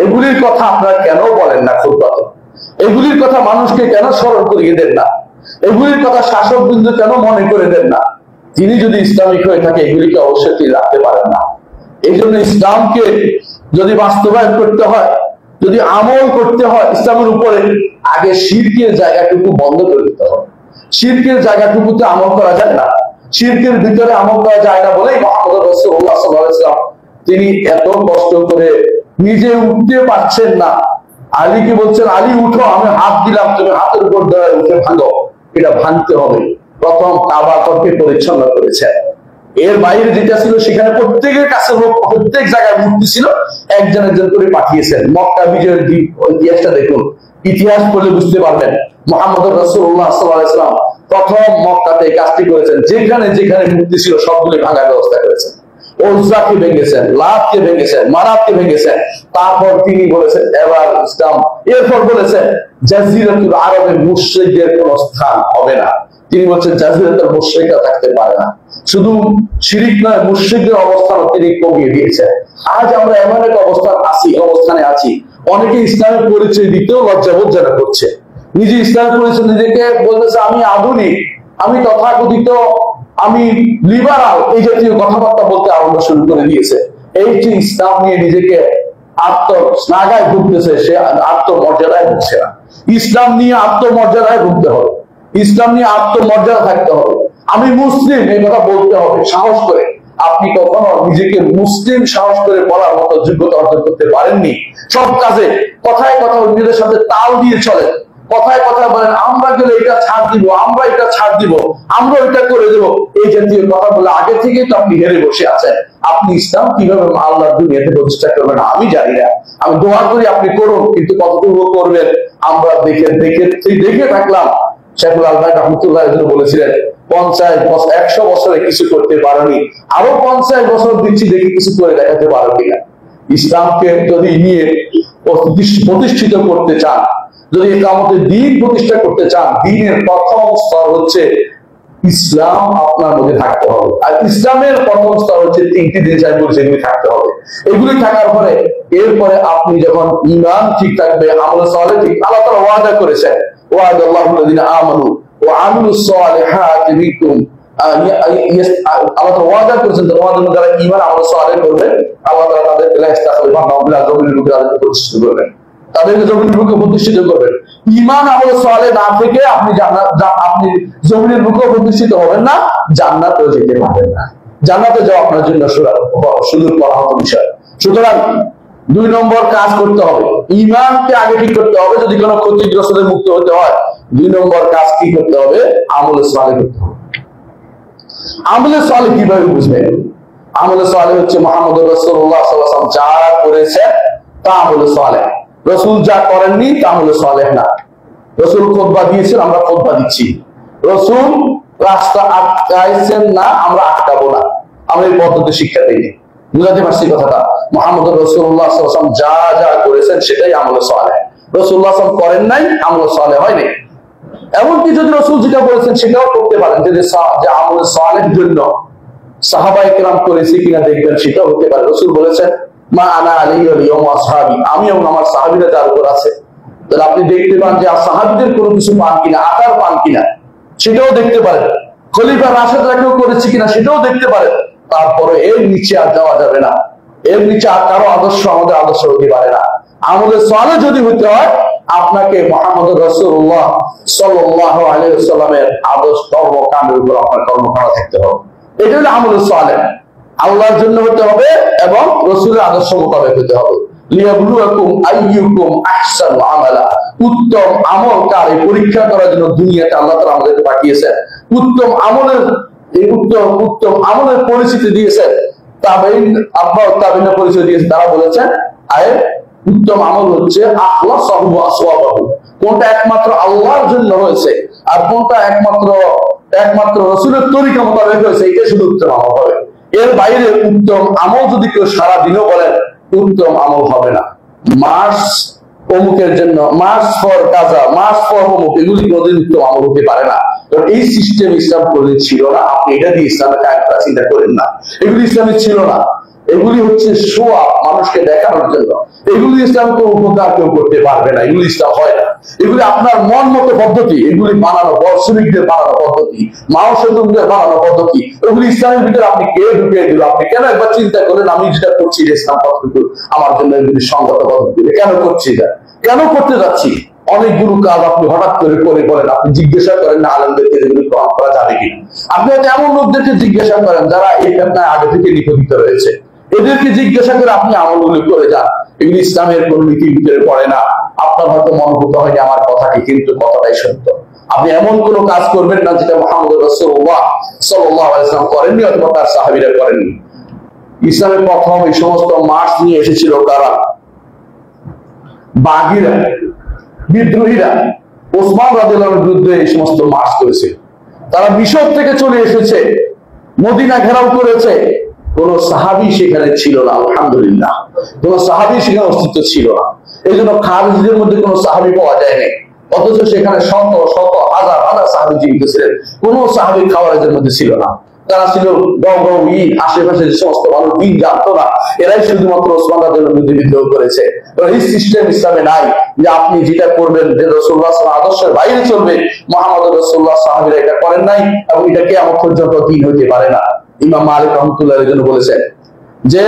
এগুলির কথা আপনারা কেন বলেন না খুতবাতে? এগুলির কথা মানুষকে কেন স্মরণ করিয়ে দেন না? এগুলির কথা শাসক বিন্দু কেন মনে করে দেন না? তিনি যদি ইসলামিক হয়ে থাকে, এগুলিকে অবশ্যই তিনি রাখতে পারেন না। এই জন্য ইসলামকে যদি বাস্তবায়ন করতে হয়, যদি আমল করতে হয় ইসলামের উপরে, আগে শিরকের জায়গাটুকু বন্ধ করে দিতে হবে। শিরকের জায়গাটুকুতে আমল করা যায় না, শিরকের ভিতরে আমল করা যায় না বলেই মুহাম্মদ রাসূলুল্লাহ সাল্লাল্লাহু আলাইহি ওয়াসাল্লাম তিনি এত কষ্ট করে নিজে উঠতে পারছেন না, আলীকে বলছেন আলী উঠো, আমি হাত দিলাম, তুমি হাতের উপর দাঁড়ায় উঠে ভাঙো। এটা ভাঙতে হবে। প্রথম কাবা ঘরকে পরিচ্ছন্ন করেছে, এর বাইরে যেটা ছিল সেখানে প্রত্যেকের কাছে লোক, প্রত্যেক জায়গায় মূর্তি ছিল, একজন একজন করে পাঠিয়েছেন। মক্কা বিজয়ের ইতিহাসটা দেখুন, ইতিহাস পড়লে বুঝতে পারবেন মুহাম্মদ রাসূলুল্লাহ সাল্লাল্লাহু আলাইহি ওয়াসাল্লাম প্রথম মক্কাতে কাজটি করেছেন, যেখানে যেখানে মূর্তি ছিল সবগুলি ভাঙার ব্যবস্থা করেছেন। উজ্জাকে ভেঙেছেন, লাতকে ভেঙেছেন, মানাতকে ভেঙেছেন। তারপর তিনি বলেছেন এবার ইসলাম, এরপর বলেছেন জাজিরাতুল আরবে মুশরিকদের কোনো স্থান হবে না। তিনি বলছেন জাজিরাতুল মুশরিকরা থাকতে পারে না। শুধু শিরিক নয়, মুশরিকদের অবস্থানও তিনি কমিয়ে দিয়েছেন। আজ আমরা এমন এক অবস্থানে আছি, অনেকে ইসলামের পরিচয় দিতেও লজ্জাবোধ যেন করছে। নিজে ইসলামের পরিচয় নিজেকে বলতেছে আমি আধুনিক, আমি তথাকথিত, আমি লিবারাল, এই জাতীয় কথাবার্তা বলতে আরম্ভ শুরু করে দিয়েছে। এই যে ইসলাম নিয়ে নিজেকে আত্মস্নাগায় ভুগতেছে, সে আত্মমর্যাদায় ভুগছে না। ইসলাম নিয়ে আত্মমর্যাদায় ভুগতে হবে, ইসলাম নিয়ে আত্মমর্যাদা থাকতে হবে। আমি মুসলিম এই কথা বলতে হবে সাহস করে। আপনি কখনো নিজেকে মুসলিম সাহস করে বলার মতো যোগ্যতা অর্জন করতে পারেননি। সব কাজে কথায় কথা অন্যদের সাথে তাল দিয়ে চলেন, কথায় কথা বলেন আমরা গেলে এটা ছাড় দিব, আমরা এটা ছাড় দিব, আমরা এটা করে দেবো, এই জাতীয় কথা বলে আগে থেকে তো আপনি হেরে বসে আছেন। আপনি ইসলাম কিভাবে আল্লাহর দুনিয়াতে প্রতিষ্ঠা করবেন আমি জানি না। আমি দোয়া করি আপনি করুন, কিন্তু কতটুকু করবেন আমরা দেখে থাকলাম। শেখুল আলবানী রাহমাতুল্লাহ বলেছিলেন 50 100 বছরে কিছু করতে পারোনি, আরো 50 বছর দিচ্ছি, দেখি কিছু করে দেখাতে পারো কিনা। ইসলামকে যদি নিয়ে প্রতিষ্ঠিত করতে চান, যদি ইকামতের দ্বীন প্রতিষ্ঠা করতে চান, দ্বীনের প্রথম স্তর হচ্ছে ইসলাম আপনার মধ্যে থাকতে হবে। আর ইসলামের প্রথম স্তর হচ্ছে 3টি জিনিস আমি বলছি, এগুলি থাকতে হবে। এগুলি থাকার পরে এরপরে আপনি যখন ঈমান ঠিক থাকবে, আমল সালেহ ঠিক, আল্লাহ তাআলা ওয়াদা করেছেন, ওয়াদাল্লাহুল্লাযিনা আমানু ওয়া আমিলুস সালিহাতি মিনকুম, আল্লাহ তাআলা ওয়াদা করেছেন তোমাদের মধ্যে যারা ঈমান আমল সালেহ করবে, আল্লাহ তাআলা তাদেরকে জমিনের বুকে প্রতিষ্ঠিত করবেন, তাদেরকে জমিনের বুকে প্রতিষ্ঠিত করবেন। ঈমান আমল সালেহ না থেকে আপনি আপনি জমিনের বুকে প্রতিষ্ঠিত হবেন না, জান্নাতেও যেতে পারবেন না। জান্নাতে যাওয়া আপনার জন্য সুদূর পরাহত বিষয়। সুতরাং 2 নম্বর কাজ করতে হবে, ঈমানকে আগে ঠিক করতে হবে। যদি কোনো ক্ষতিগ্রস্তদের মুক্ত হতে হয়, 2 নম্বর কাজ কি করতে হবে? আমলে সালেহ করতে হবে। আমলে সালেহ কিভাবে বুঝবেন? আমলে সালেহ হচ্ছে মুহাম্মদুর রাসূলুল্লাহ সাল্লাল্লাহু আলাইহি ওয়াসাল্লাম যা করেছেন তা আমলে সালেহ। রাসূল যা করেননি তা আমলে সালেহ না। রাসূল খুতবা দিয়েছেন, আমরা খুতবা দিচ্ছি। রাসূল রাস্তা আটকাইছেন না, আমরা আটকাবো না। আমরা এই পদ্ধতি শিক্ষা দিই। বুঝাতে পারছি কথাটা? মুহাম্মদুর রাসূলুল্লাহ সাল্লাল্লাহু আলাইহি ওয়াসাল্লাম যা যা করেছেন সেটাই আমলে সালেহ। রাসূলুল্লাহ সাল্লাল্লাহু আলাইহি ওয়াসাল্লাম করেন নাই, আমলে সালেহ হয়নি। এমনকি যদি রাসূল যেটা বলেছেন সেটাও করতে পারেন, যে আমলে সালেহের জন্য সাহাবায়ে কেরাম করেছে কিনা দেখবেন, সেটাও হতে পারে। রাসূল বলেছেন, মা আনা আলাইহি ওয়া ইয়াউম আসহাবি, আমি এবং আমার সাহাবীরা যার উপর আছে। তাহলে আপনি দেখতে পান যে সাহাবীদের কোনো কিছু পান কিনা, আকার পান কিনা, সেটাও দেখতে পারেন। খলিফা রাশেদরা কেউ করেছে কিনা, সেটাও দেখতে পারেন। তারপরে এর নিচে আর যাওয়া যাবে না, এর নিচে আর কারো আদর্শ আমাদের আদর্শ হতে পারে না। আমাদের সালেহ যদি হতে হয়, আপনাকে মুহাম্মদুর রাসূলুল্লাহ সাল্লাল্লাহু আলাইহি ওয়াসাল্লামের আদর্শ কর্মকাণ্ডের উপর আপনার কর্মকরা থাকতে হবে। এটা হলো আমলে সালেহ। আল্লাহর জন্য হতে হবে এবং রাসূলের আদর্শ মোতাবেক হতে হবে। লিয়াবলুয়াকুম আইয়ুকুম আহসানু আমালা, উত্তম আমল কার, এই পরীক্ষা করার জন্য দুনিয়াতে আল্লাহ তাআলা আমাদেরকে পাঠিয়েছেন। উত্তম আমলের উত্তম আমলের পরিচিতি দিয়েছেন। তাবেঈন আব্বা তাবেঈনের পরিচয় দিয়েছেন। তারা বলেছেন উত্তম আমল হচ্ছে আখলাসাহু ওয়া আসওয়াবাহু, কোনটা একমাত্র আল্লাহর জন্য হয়েছে আর কোনটা একমাত্র রাসূলের তরিকা মোতাবেক হয়েছে, এটা শুধু উত্তম আমল হবে। এর বাইরে উত্তম আমল যদি কেউ সারা দিনও বলেন, উত্তম আমল হবে না। মাস অমুকের জন্য, মাস ফর কাজা, মাস ফর অমুক, এগুলি কোনদিন উত্তম আমল হতে পারে না। এই সিস্টেম ইসলাম কোনদিন ছিল না। আপনি এটা দিয়ে ইসলামের কাজটা চিন্তা করেন না, এগুলি ইসলামে ছিল না। এগুলি হচ্ছে শো আপ, মানুষকে দেখানোর জন্য। এগুলি ইসলাম কোনো উপকার কেউ করতে পারবে না, এগুলি ইসলাম হয় না। এগুলি আপনার মন মতো পদ্ধতি, এগুলি বানানো বর্ষবিকদের বানানো পদ্ধতি, মাওসেদুমদের বানানো পদ্ধতি। এগুলি ইসলামের ভিতরে আপনি কে ঢুকিয়ে দিল? আপনি কেন একবার চিন্তা করেন, আমি যেটা করছি ইসলাম পদ্ধতি আমার জন্য এগুলি সঙ্গত পদ্ধতি, কেন করছি এটা, কেন করতে যাচ্ছি? অনেকগুলো কাজ আপনি হঠাৎ করে বলেন, আপনি জিজ্ঞাসা করেন না আলেমদেরকে এগুলি গ্রহণ করা যাবে কিনা। আপনি হয়তো এমন লোকদেরকে জিজ্ঞাসা করেন যারা এই ঘটনায় আগে থেকে নিপতিত রয়েছে, এদেরকে জিজ্ঞাসা করে আপনি আমলগুলি করে যান। এগুলি ইসলামের কোন নীতির ভিতরে পড়ে না। আপনার হয়তো মনোভূত হয়নি আমার কথাটি, কিন্তু কথাটাই সত্য। আপনি এমন কোন কাজ করবেন না যেটা মুহাম্মদ রাসূলুল্লাহ সাল্লাল্লাহু আলাইহি ওয়াসাল্লাম করেননি অথবা তার সাহাবীরা করেননি। ইসলামের প্রথম এই সমস্ত মার্চ নিয়ে এসেছিল কারা? বাগীরা, বিদ্রোহীরা ওসমান রাদিয়াল্লাহু আনহুর বিরুদ্ধে এই সমস্ত মার্চ করেছে। তারা মিশর থেকে চলে এসেছে, মদিনা ঘেরাও করেছে। কোন সাহাবী সেখানে ছিল না, আলহামদুলিল্লাহ, কোন সাহাবী সেখানে অস্তিত্ব ছিল না। এই জন্য খারিজদের মধ্যে কোন সাহাবী পাওয়া যায়নি। অথচ সেখানে শত শত হাজার হাজার সাহাবী জীবিত ছিলেন, কোন সাহাবী খাওয়ারেজের মধ্যে ছিল না। তারা ছিল আশেপাশে যে সমস্ত মানুষ দিন জানতো না, এরাই শুধুমাত্র ওসমান রাদিয়াল্লাহু আনহুর বিরুদ্ধে বিদ্রোহ করেছে। এই সিস্টেম ইসলামে নাই যে আপনি যেটা করবেন যে রাসূলুল্লাহ সাল্লাল্লাহু আলাইহি ওয়াসাল্লাম আদর্শের বাইরে চলবে। মুহাম্মদ রাসূলুল্লাহ সাহাবীরা এটা করেন নাই এবং এটা কিয়ামত পর্যন্ত দিন হতে পারে না। ইমাম মালিক রাহমাতুল্লাহ আলাইহি জন্য বলেছেন যে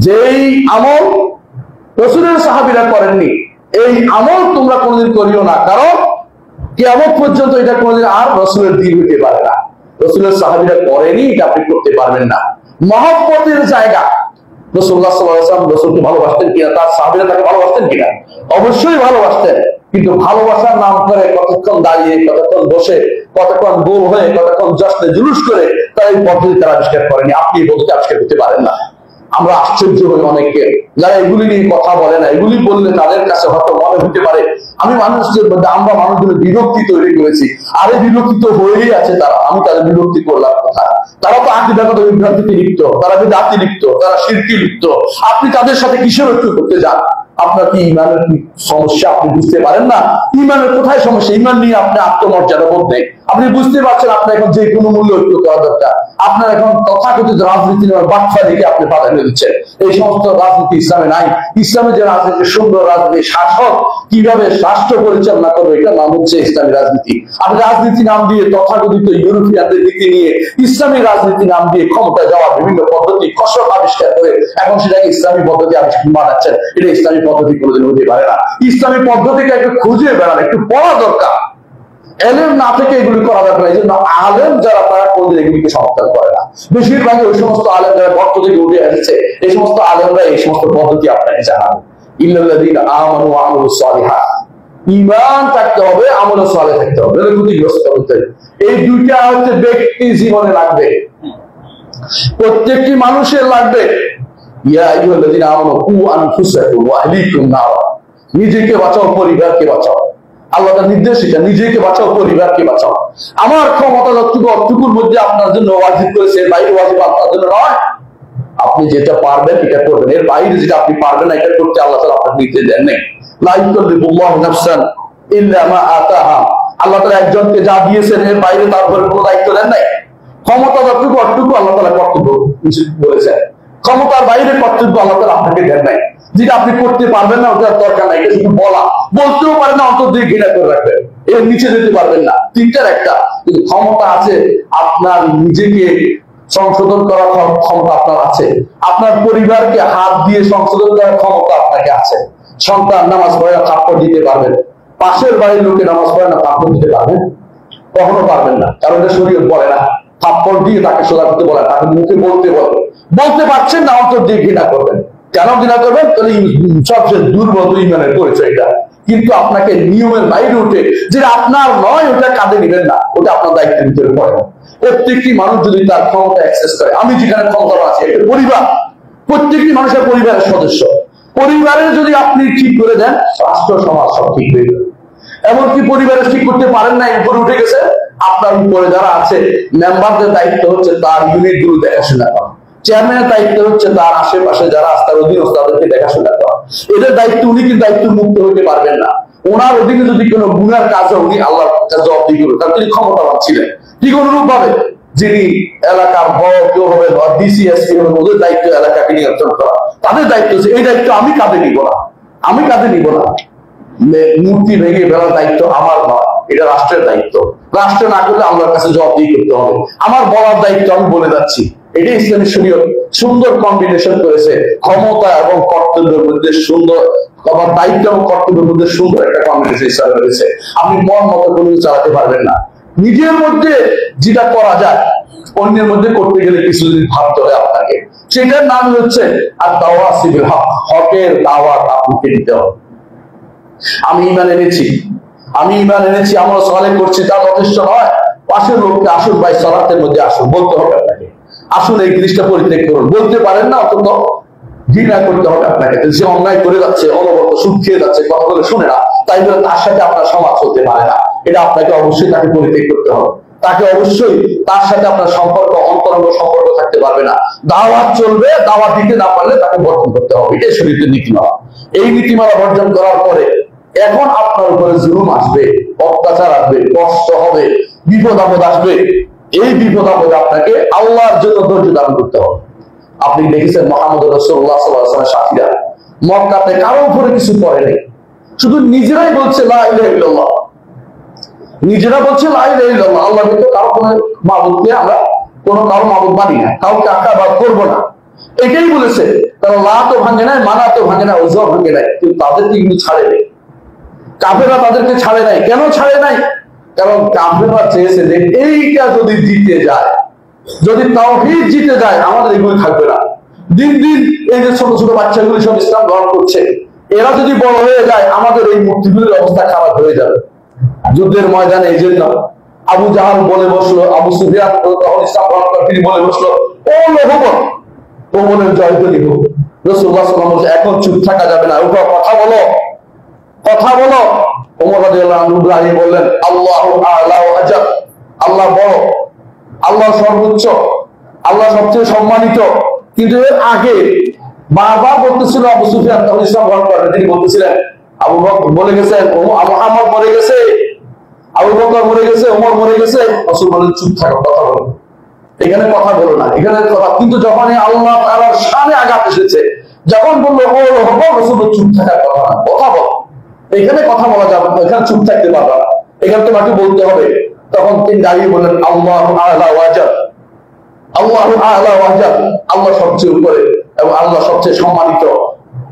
যেই আমল রাসূলের সাহাবীরা করেননি, এই আমল তোমরা কোনদিন করিও না, কারণ কিয়ামত পর্যন্ত এটা কোনদিন আর রাসূলের দ্বীন হতে পারে না। রাসূলের সাহাবীরা করেনি, এটা আপনি করতে পারবেন না। মহব্বতের জায়গা, রাসূলুল্লাহ সাল্লাল্লাহু আলাইহি ওয়াসাল্লাম রাসূলকে ভালোবাসতেন কিনা, তার সাহাবীরা তাকে ভালোবাসতেন কিনা? অবশ্যই ভালোবাসতেন, কিন্তু ভালোবাসার নাম করে কতক্ষণ দাঁড়িয়ে, কতক্ষণ বসে, কতক্ষণ গোল হয়ে, কতক্ষণ জশ্নে জুলুস করে তারা এই পদ্ধতি তারা আবিষ্কার করেনি। আপনি এই পদ্ধতি আবিষ্কার করতে পারেন না। আমরা আশ্চর্য হই অনেককে যারা এগুলি নিয়ে কথা বলে না। এগুলি বললে তাদের কাছে হয়তো মনে হতে পারে আমি মানুষদের মধ্যে আমরা মানুষদের বিরক্তি তৈরি করেছি, আরে বিরক্তি তো হয়েই আছে তারা, আমি তাদের বিরক্তি করলাম কোথায়? তারা তো আকীদাগত বিভ্রান্তিতে লিপ্ত, তারা বিদআতে লিপ্ত, তারা শিরকে লিপ্ত। আপনি তাদের সাথে কিসের ঐক্য করতে যান? আপনার কি ইমানের কি সমস্যা আপনি বুঝতে পারেন না? ইমানের কোথায় সমস্যা? ইমান নিয়ে আপনি আত্মমর্যাদা বোধ নেই, আপনি বুঝতে পারছেন আপনার এখন যে কোনো মূল্য ঐক্য করা দরকার। আপনার এখন তথাকথিত রাজনীতি বাচ্চা দিকে আপনি প্রাধান্য দিচ্ছেন। এই সমস্ত রাজনীতি ইসলামে নাই। ইসলামে যে রাজনীতি, সুন্দর রাজনীতি, শাসক কিভাবে রাষ্ট্র পরিচালনা করবে, এটা নাম হচ্ছে ইসলামী রাজনীতি। আপনি রাজনীতি নাম দিয়ে তথাকথিত ইউরোপিয়ানদের নীতি নিয়ে ইসলামী রাজনীতি নাম দিয়ে ক্ষমতায় যাওয়ার বিভিন্ন পদ্ধতি কসরত আবিষ্কার করে এখন সেটাকে ইসলামী পদ্ধতি আবিষ্কার বানাচ্ছেন। এটা ইসলামী পদ্ধতি কোনোদিন হতে পারে না। ইসলামী পদ্ধতিকে একটু খুঁজে বেড়ান, একটু পড়া দরকার। এলেম না থেকে এগুলি করা দরকার। এই জন্য আলেম যারা তারা কোনদিন এগুলিকে সমর্থন করে না। বেশিরভাগই ওই সমস্ত আলেম যারা গর্ত থেকে উঠে এসেছে, এই সমস্ত আলেমরা এই সমস্ত পদ্ধতি আপনাকে জানাবে। ইল্লাল্লাযীনা আমানু ওয়া আমিলুস সালিহাত, ঈমান থাকতে হবে, আমল সালেহ থাকতে হবে, ক্ষতিগ্রস্ত হতে। এই দুইটা হচ্ছে ব্যক্তি জীবনে লাগবে, প্রত্যেকটি মানুষের লাগবে। ইয়া আইয়ুহাল্লাযীনা আমানু কু আনফুসাকুম ওয়া আহলিকুম নারা, নিজেকে বাঁচাও, পরিবারকে বাঁচাও। আল্লাহ তার নির্দেশ এটা, নিজেকে বাঁচাও, পরিবারকে বাঁচাও। আমার ক্ষমতা যতটুকু অতটুকুর মধ্যে আপনার জন্য ওয়াজিব করেছে, এর বাইরে ওয়াজিব আপনার জন্য নয়। আপনি যেটা পারবেন এটা করবেন, এর বাইরে যেটা আপনি পারবেন না এটা করতে আল্লাহ তাআলা আপনাকে নিতে দেন নাই। লা ইউকাল্লিফুল্লাহু নাফসান ইল্লা মা আতাহা, আল্লাহ তাআলা একজনকে যা দিয়েছেন এর বাইরে তার উপর কোনো দায়িত্ব দেন নাই। ক্ষমতা যতটুকু অতটুকু আল্লাহ তাআলা কর্তব্য বলেছেন, ক্ষমতার বাইরে কর্তব্য আল্লাহ তাআলা আপনাকে দেন নাই। যেটা আপনি করতে পারবেন না ওটার দরকার নাই, এটা শুধু বলা, বলতেও পারেন না, অন্তর দিয়ে ঘৃণা করে রাখবেন, এর নিচে যেতে পারবেন না। তিনটার একটা, কিন্তু ক্ষমতা আছে, আপনার নিজেকে সংশোধন করার ক্ষমতা আপনার আছে, আপনার পরিবারকে হাত দিয়ে সংশোধন করার ক্ষমতা আপনাকে আছে। সন্তান নামাজ পড়ে না, থাপ্পড় দিতে পারবেন? পাশের বাড়ির লোকে নামাজ পড়ে না, থাপ্পড় দিতে পারবেন? কখনো পারবেন না, কারণ এটা শরীয়ত বলে না। থাপ্পড় দিয়ে তাকে সোজা করতে বলে, তাকে মুখে বলতে বলে, বলতে পারছেন না, অন্তর দিয়ে ঘৃণা করবেন। কেন ঘৃণা করবেন? তাহলে সবচেয়ে দুর্বল ইমানের পরিচয় এটা। কিন্তু আপনাকে নিয়মের বাইরে উঠে যেটা আপনার নয় ওটা কাঁধে নিবেন না, ওটা আপনার দায়িত্বের ভিতরে পড়ে না। প্রত্যেকটি মানুষ যদি তার ক্ষমতা অ্যাক্সেস করে, আমি যেখানে ক্ষমতা আছে, এটা পরিবার, প্রত্যেকটি মানুষের পরিবারের সদস্য। পরিবারের যদি আপনি ঠিক করে দেন, রাষ্ট্র সমাজ সব ঠিক হয়ে যাবে। এমনকি পরিবারের ঠিক করতে পারেন না, উপরে উঠে গেছে, আপনার উপরে যারা আছে মেম্বারদের দায়িত্ব হচ্ছে তার ইউনিট গুলো দেখাশোনা করা, চেয়ারম্যানের দায়িত্ব হচ্ছে তার আশেপাশে যারা আছে তার অধীনস্থ তাদেরকে দেখাশোনা করা। এদের দায়িত্ব, উনি কিন্তু দায়িত্ব মুক্ত হতে পারবেন না। ওনার অধীনে যদি কোনো গুনার কাজ হয় উনি আল্লাহর কাছে জবাবদিহি করবেন, কারণ তিনি ক্ষমতাবান ছিলেন। ঠিক অনুরূপ ভাবে যিনি এলাকার বড় কেউ হবে, ডিসিএসপি হবে, ওদের দায়িত্ব এলাকাকে নিয়ন্ত্রণ করা, তাদের দায়িত্ব হচ্ছে এই দায়িত্ব আমি কাঁধে নিব না, আমি কাঁধে নিব না। মূর্তি ভেঙে ফেলার দায়িত্ব আমার নয়, এটা রাষ্ট্রের দায়িত্ব। রাষ্ট্র না করলে আল্লাহর কাছে জবাবদিহি করতে হবে। আমার বলার দায়িত্ব আমি বলে যাচ্ছি। এটাই ইসলামী শরীয়ত সুন্দর কম্বিনেশন করেছে, ক্ষমতা এবং কর্তব্যের মধ্যে সুন্দর, আবার দায়িত্ব এবং কর্তব্যের মধ্যে সুন্দর একটা কম্বিনেশন ইসলামে রয়েছে। আপনি মন মতো কোনো কিছু চালাতে পারবেন না। নিজের মধ্যে যেটা করা যায় অন্যের মধ্যে করতে গেলে কিছুদিন ভাবতে হবে আপনাকে। সেটার নাম হচ্ছে আর দাওয়া সিবিল হক, হকের দাওয়াত আপনাকে দিতে হবে। আমি ঈমান এনেছি, আমি ঈমান এনেছি, আমরা সালেহ করছি, তা যথেষ্ট নয়। পাশের লোককে আসুন ভাই সালাতের মধ্যে আসুন বলতে হবে আপনাকে, আসুন এই জিনিসটা পরিত্যাগ করুন। বলতে পারেন না, অন্তত ঘৃণা করতে হবে আপনাকে। যে অন্যায় করে যাচ্ছে, অনবরত সুদ খেয়ে যাচ্ছে, কথা বলে শুনে না, তাই বলে তার সাথে আপনার সমাজ চলতে পারে না। এটা আপনাকে অবশ্যই তাকে পরিত্যাগ করতে হবে। তাকে অবশ্যই তার সাথে আপনার সম্পর্ক, অন্তরঙ্গ সম্পর্ক থাকতে পারবে না। দাওয়াত চলবে, দাওয়াত দিতে না পারলে তাকে বর্জন করতে হবে। এটাই শরীয়তের নীতিমালা। এই নীতিমালা বর্জন করার পরে এখন আপনার উপরে জুলুম আসবে, অত্যাচার আসবে, কষ্ট হবে, বিপদ আপদ আসবে। এই বিপদ আপদ আপনাকে আল্লাহর জন্য ধৈর্য ধারণ করতে হবে। আপনি দেখেছেন মুহাম্মদ রাসূলুল্লাহ সাল্লাল্লাহু আলাইহি ওয়াসাল্লামের সাথীরা মক্কাতে কারো উপরে কিছু করে নাই, শুধু নিজেরাই বলছে লা ইলাহা ইল্লাল্লাহ, নিজেরা বলছে লা ইলাহা ইল্লাল্লাহ, আল্লাহ কিন্তু কারো কোনো মাবুদকে আমরা কোনো কারো মাবুদ মানি না, কাউকে আকাবাদ করবো না, এটাই বলেছে। তারা লা তো ভাঙে নাই, মানা তো ভাঙে না, ওজা ভাঙে নাই, কিন্তু তাদেরকে কিন্তু ছাড়ে নেই। কাফেররা তাদেরকে ছাড়ে নাই। কেন ছাড়ে নাই? কারণ কাফেররা চেয়েছে যে এইটা যদি জিতে যায়, যদি তাওহীদ জিতে যায়, আমাদের এগুলো থাকবে না। দিন দিন এই যে ছোট ছোট বাচ্চাগুলি সব ইসলাম গ্রহণ করছে, এরা যদি বড় হয়ে যায় আমাদের এই মূর্তিগুলির অবস্থা খারাপ হয়ে যাবে। যুদ্ধের ময়দানে এই জন্য আবু জাহাল বলে বসলো, আবু সুফিয়ান তখন ইসলাম গ্রহণ করে তিনি বলে বসলো, ও লোহবন, ও বলে জয় করি হোক। রাসূলুল্লাহ সাল্লাল্লাহু আলাইহি ওয়াসাল্লাম এখন চুপ থাকা যাবে না, উঠো কথা বলো, কথা বলো। ওমর রাদিয়াল্লাহু আনহু দাঁড়িয়ে বললেন, আল্লাহু আ'লা ওয়া আজাল, আল্লাহ বড়, আল্লাহ সর্বোচ্চ, আল্লাহ সবচেয়ে সম্মানিত। কিন্তু এর আগে বারবার বলতেছিল আবু সুফিয়ান, তখন ইসলাম গ্রহণ করেন, তিনি বলতেছিলেন আবু বকর মরে গেছেন, মুহাম্মদ মরে গেছে, আবু বকর মরে গেছে, ওমর মরে গেছে। রাসূল বলেন, চুপ থাকো, কথা বলো, এখানে কথা বলো না, এখানে কথা। কিন্তু যখন আল্লাহ তাআলার শানে আঘাত এসেছে, যখন বললো ও হবো, রাসূল চুপ থাকার কথা না, কথা বলো, এখানে কথা বলা যাবে না, এখানে চুপ থাকতে পারবে না, এখানে তোমাকে বলতে হবে। তখন তিনি দাঁড়িয়ে বললেন, আল্লাহু আ'লা ওয়া আজাল, আল্লাহু আ'লা ওয়া আজাল, আল্লাহ সবচেয়ে উপরে এবং আল্লাহ সবচেয়ে সম্মানিত।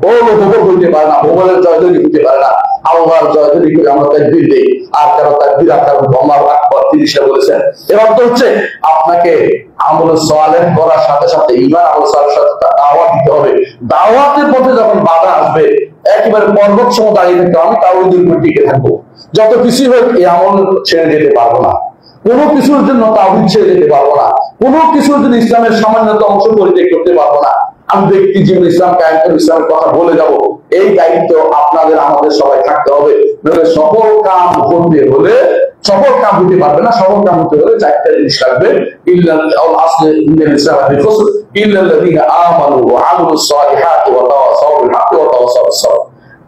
ও ভোগল হইতে পারে না, ভোগলের জয়ধ্বনি হইতে পারে না, আল্লাহর জয়ধ্বনি করে আমরা তাকবীর দেই। আর কারো তাকবীর আর কারো আল্লাহু আকবার, তিনি সে বলেছেন। এর অর্থ হচ্ছে আপনাকে আমল সালেহ করার সাথে সাথে ঈমান আমল সালেহের সাথে দাওয়াত দিতে হবে। দাওয়াতের পথে যখন বাধা আসবে, একেবারে পর্বত সম দাঁড়িয়ে থাকতে, আমি তাওহীদের উপর টিকে থাকবো, যত কিছু হোক এই আমল ছেড়ে যেতে পারবো না, কোনো কিছুর জন্য তাওহীদ ছেড়ে যেতে পারবো না, কোনো কিছুর জন্য ইসলামের সামান্যতম অংশ পরিত্যাগ করতে পারবো না। আমি ব্যক্তি জীবনে ইসলাম কায়েম করে ইসলামের কথা বলে যাব, এই দায়িত্ব আপনাদের আমাদের সবাই থাকতে হবে। সফল কাম করতে হলে, সফল কাম হতে পারবে না, সফল কাম হতে হলে চারটা জিনিস লাগবে।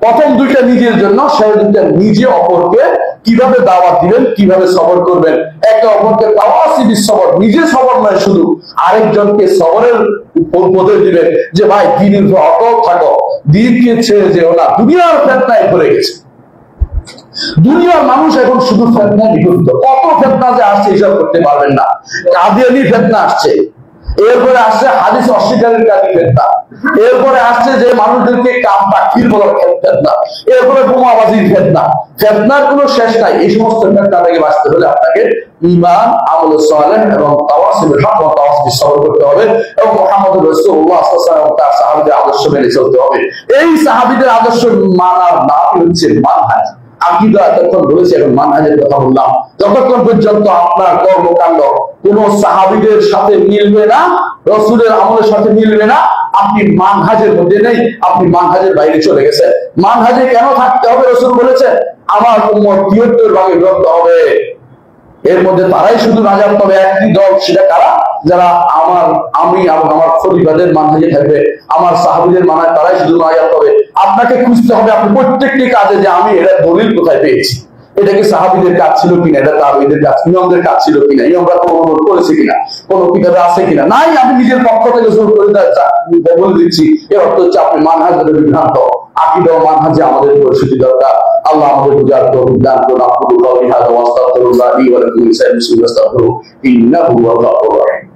প্রথম দুইটা নিজের জন্য, সেই দুইটা নিজে অপরকে কিভাবে দাওয়াত দিবেন, কিভাবে সবর করবেন। একটা অপরকে তাওয়াসিবিস সবর, নিজে সবর নয় শুধু, আরেকজনকে সবরের উপদেশ দিবেন যে ভাই দ্বীনের উপর অটল থাকো, দ্বীনকে ছেড়ে যেও না, দুনিয়ার ফিতনায় পড়ে গেছে। দুনিয়ার মানুষ এখন শুধু ফিতনায় নিযুক্ত, কত ফিতনা যে আসছে হিসাব করতে পারবেন না। কাদিয়ানি ফিতনা আসছে, এরপরে আসছে হাদিস অস্বীকারের কাজী ফিতনা, এরপরে আসছে যে মানুষদেরকে কাম পাখির বলার ফিতনা, এরপরে বোমাবাজির ফিতনা। ফিতনার কোনো শেষ নাই। এই সমস্ত ফিতনা থেকে বাঁচতে হলে আপনাকে ঈমান, আমল সালেহ এবং তাওয়াসুল হক ও তাওয়াসুল সবর করতে হবে এবং মুহাম্মদ রাসূলুল্লাহ সাল্লাল্লাহু আলাইহি ওয়াসাল্লাম তার সাহাবীদের আদর্শ মেনে চলতে হবে। এই সাহাবীদের আদর্শ মানার নাম হচ্ছে মানহাজ। আকীদা এতক্ষণ বলেছি, এখন মানহাজের কথা বললাম। যতক্ষণ পর্যন্ত আপনার কর্মকাণ্ড কোন সাহাবীদের সাথে মিলবে না, রাসূলের আমলের সাথে মিলবে না, আপনি মানহাজের মধ্যে নেই, আপনি মানহাজের বাইরে চলে গেছেন। মানহাজে কেন থাকতে হবে? রাসূল বলেছেন আমার উম্মত ৭৩ ভাগে বিভক্ত হবে, এর মধ্যে তারাই শুধু নাজাত পাবে, একটি দল, সেটা কারা? যারা আমি এবং আমার খলিফাদের মানহাজে থাকবে, আমার সাহাবীদের মানায়, তারাই শুধু নাজাত পাবে। আপনাকে খুঁজতে হবে আপনি প্রত্যেকটি কাজে যে আমি এটা দলিল কোথায় পেয়েছি, এটা কি সাহাবীদের কাজ ছিল কিনা, এটা তাবেঈদের কাজ, ইমামদের কাজ ছিল কিনা, ইমামরা কোনো অনুরোধ করেছে কিনা, কোনো কিতাবে আছে কিনা, নাই আমি নিজের পক্ষ থেকে জোর করে বলে দিচ্ছি। এর অর্থ হচ্ছে আপনি মানহাজের বিভ্রান্ত। আকীদা ও মানহাজে আমাদের পরিস্থিতি দরকার। আল্লাহ আমাদের বুঝার তৌফিক দান করুন। আকুলু কাওলি হাযা ওয়া আস্তাগফিরুল্লাহ লি ওয়া লাকুম লিসাইরিল মুসলিমিন ফাস্তাগফিরুহু ইন্নাহু হুয়াল গাফুরুর রাহিম।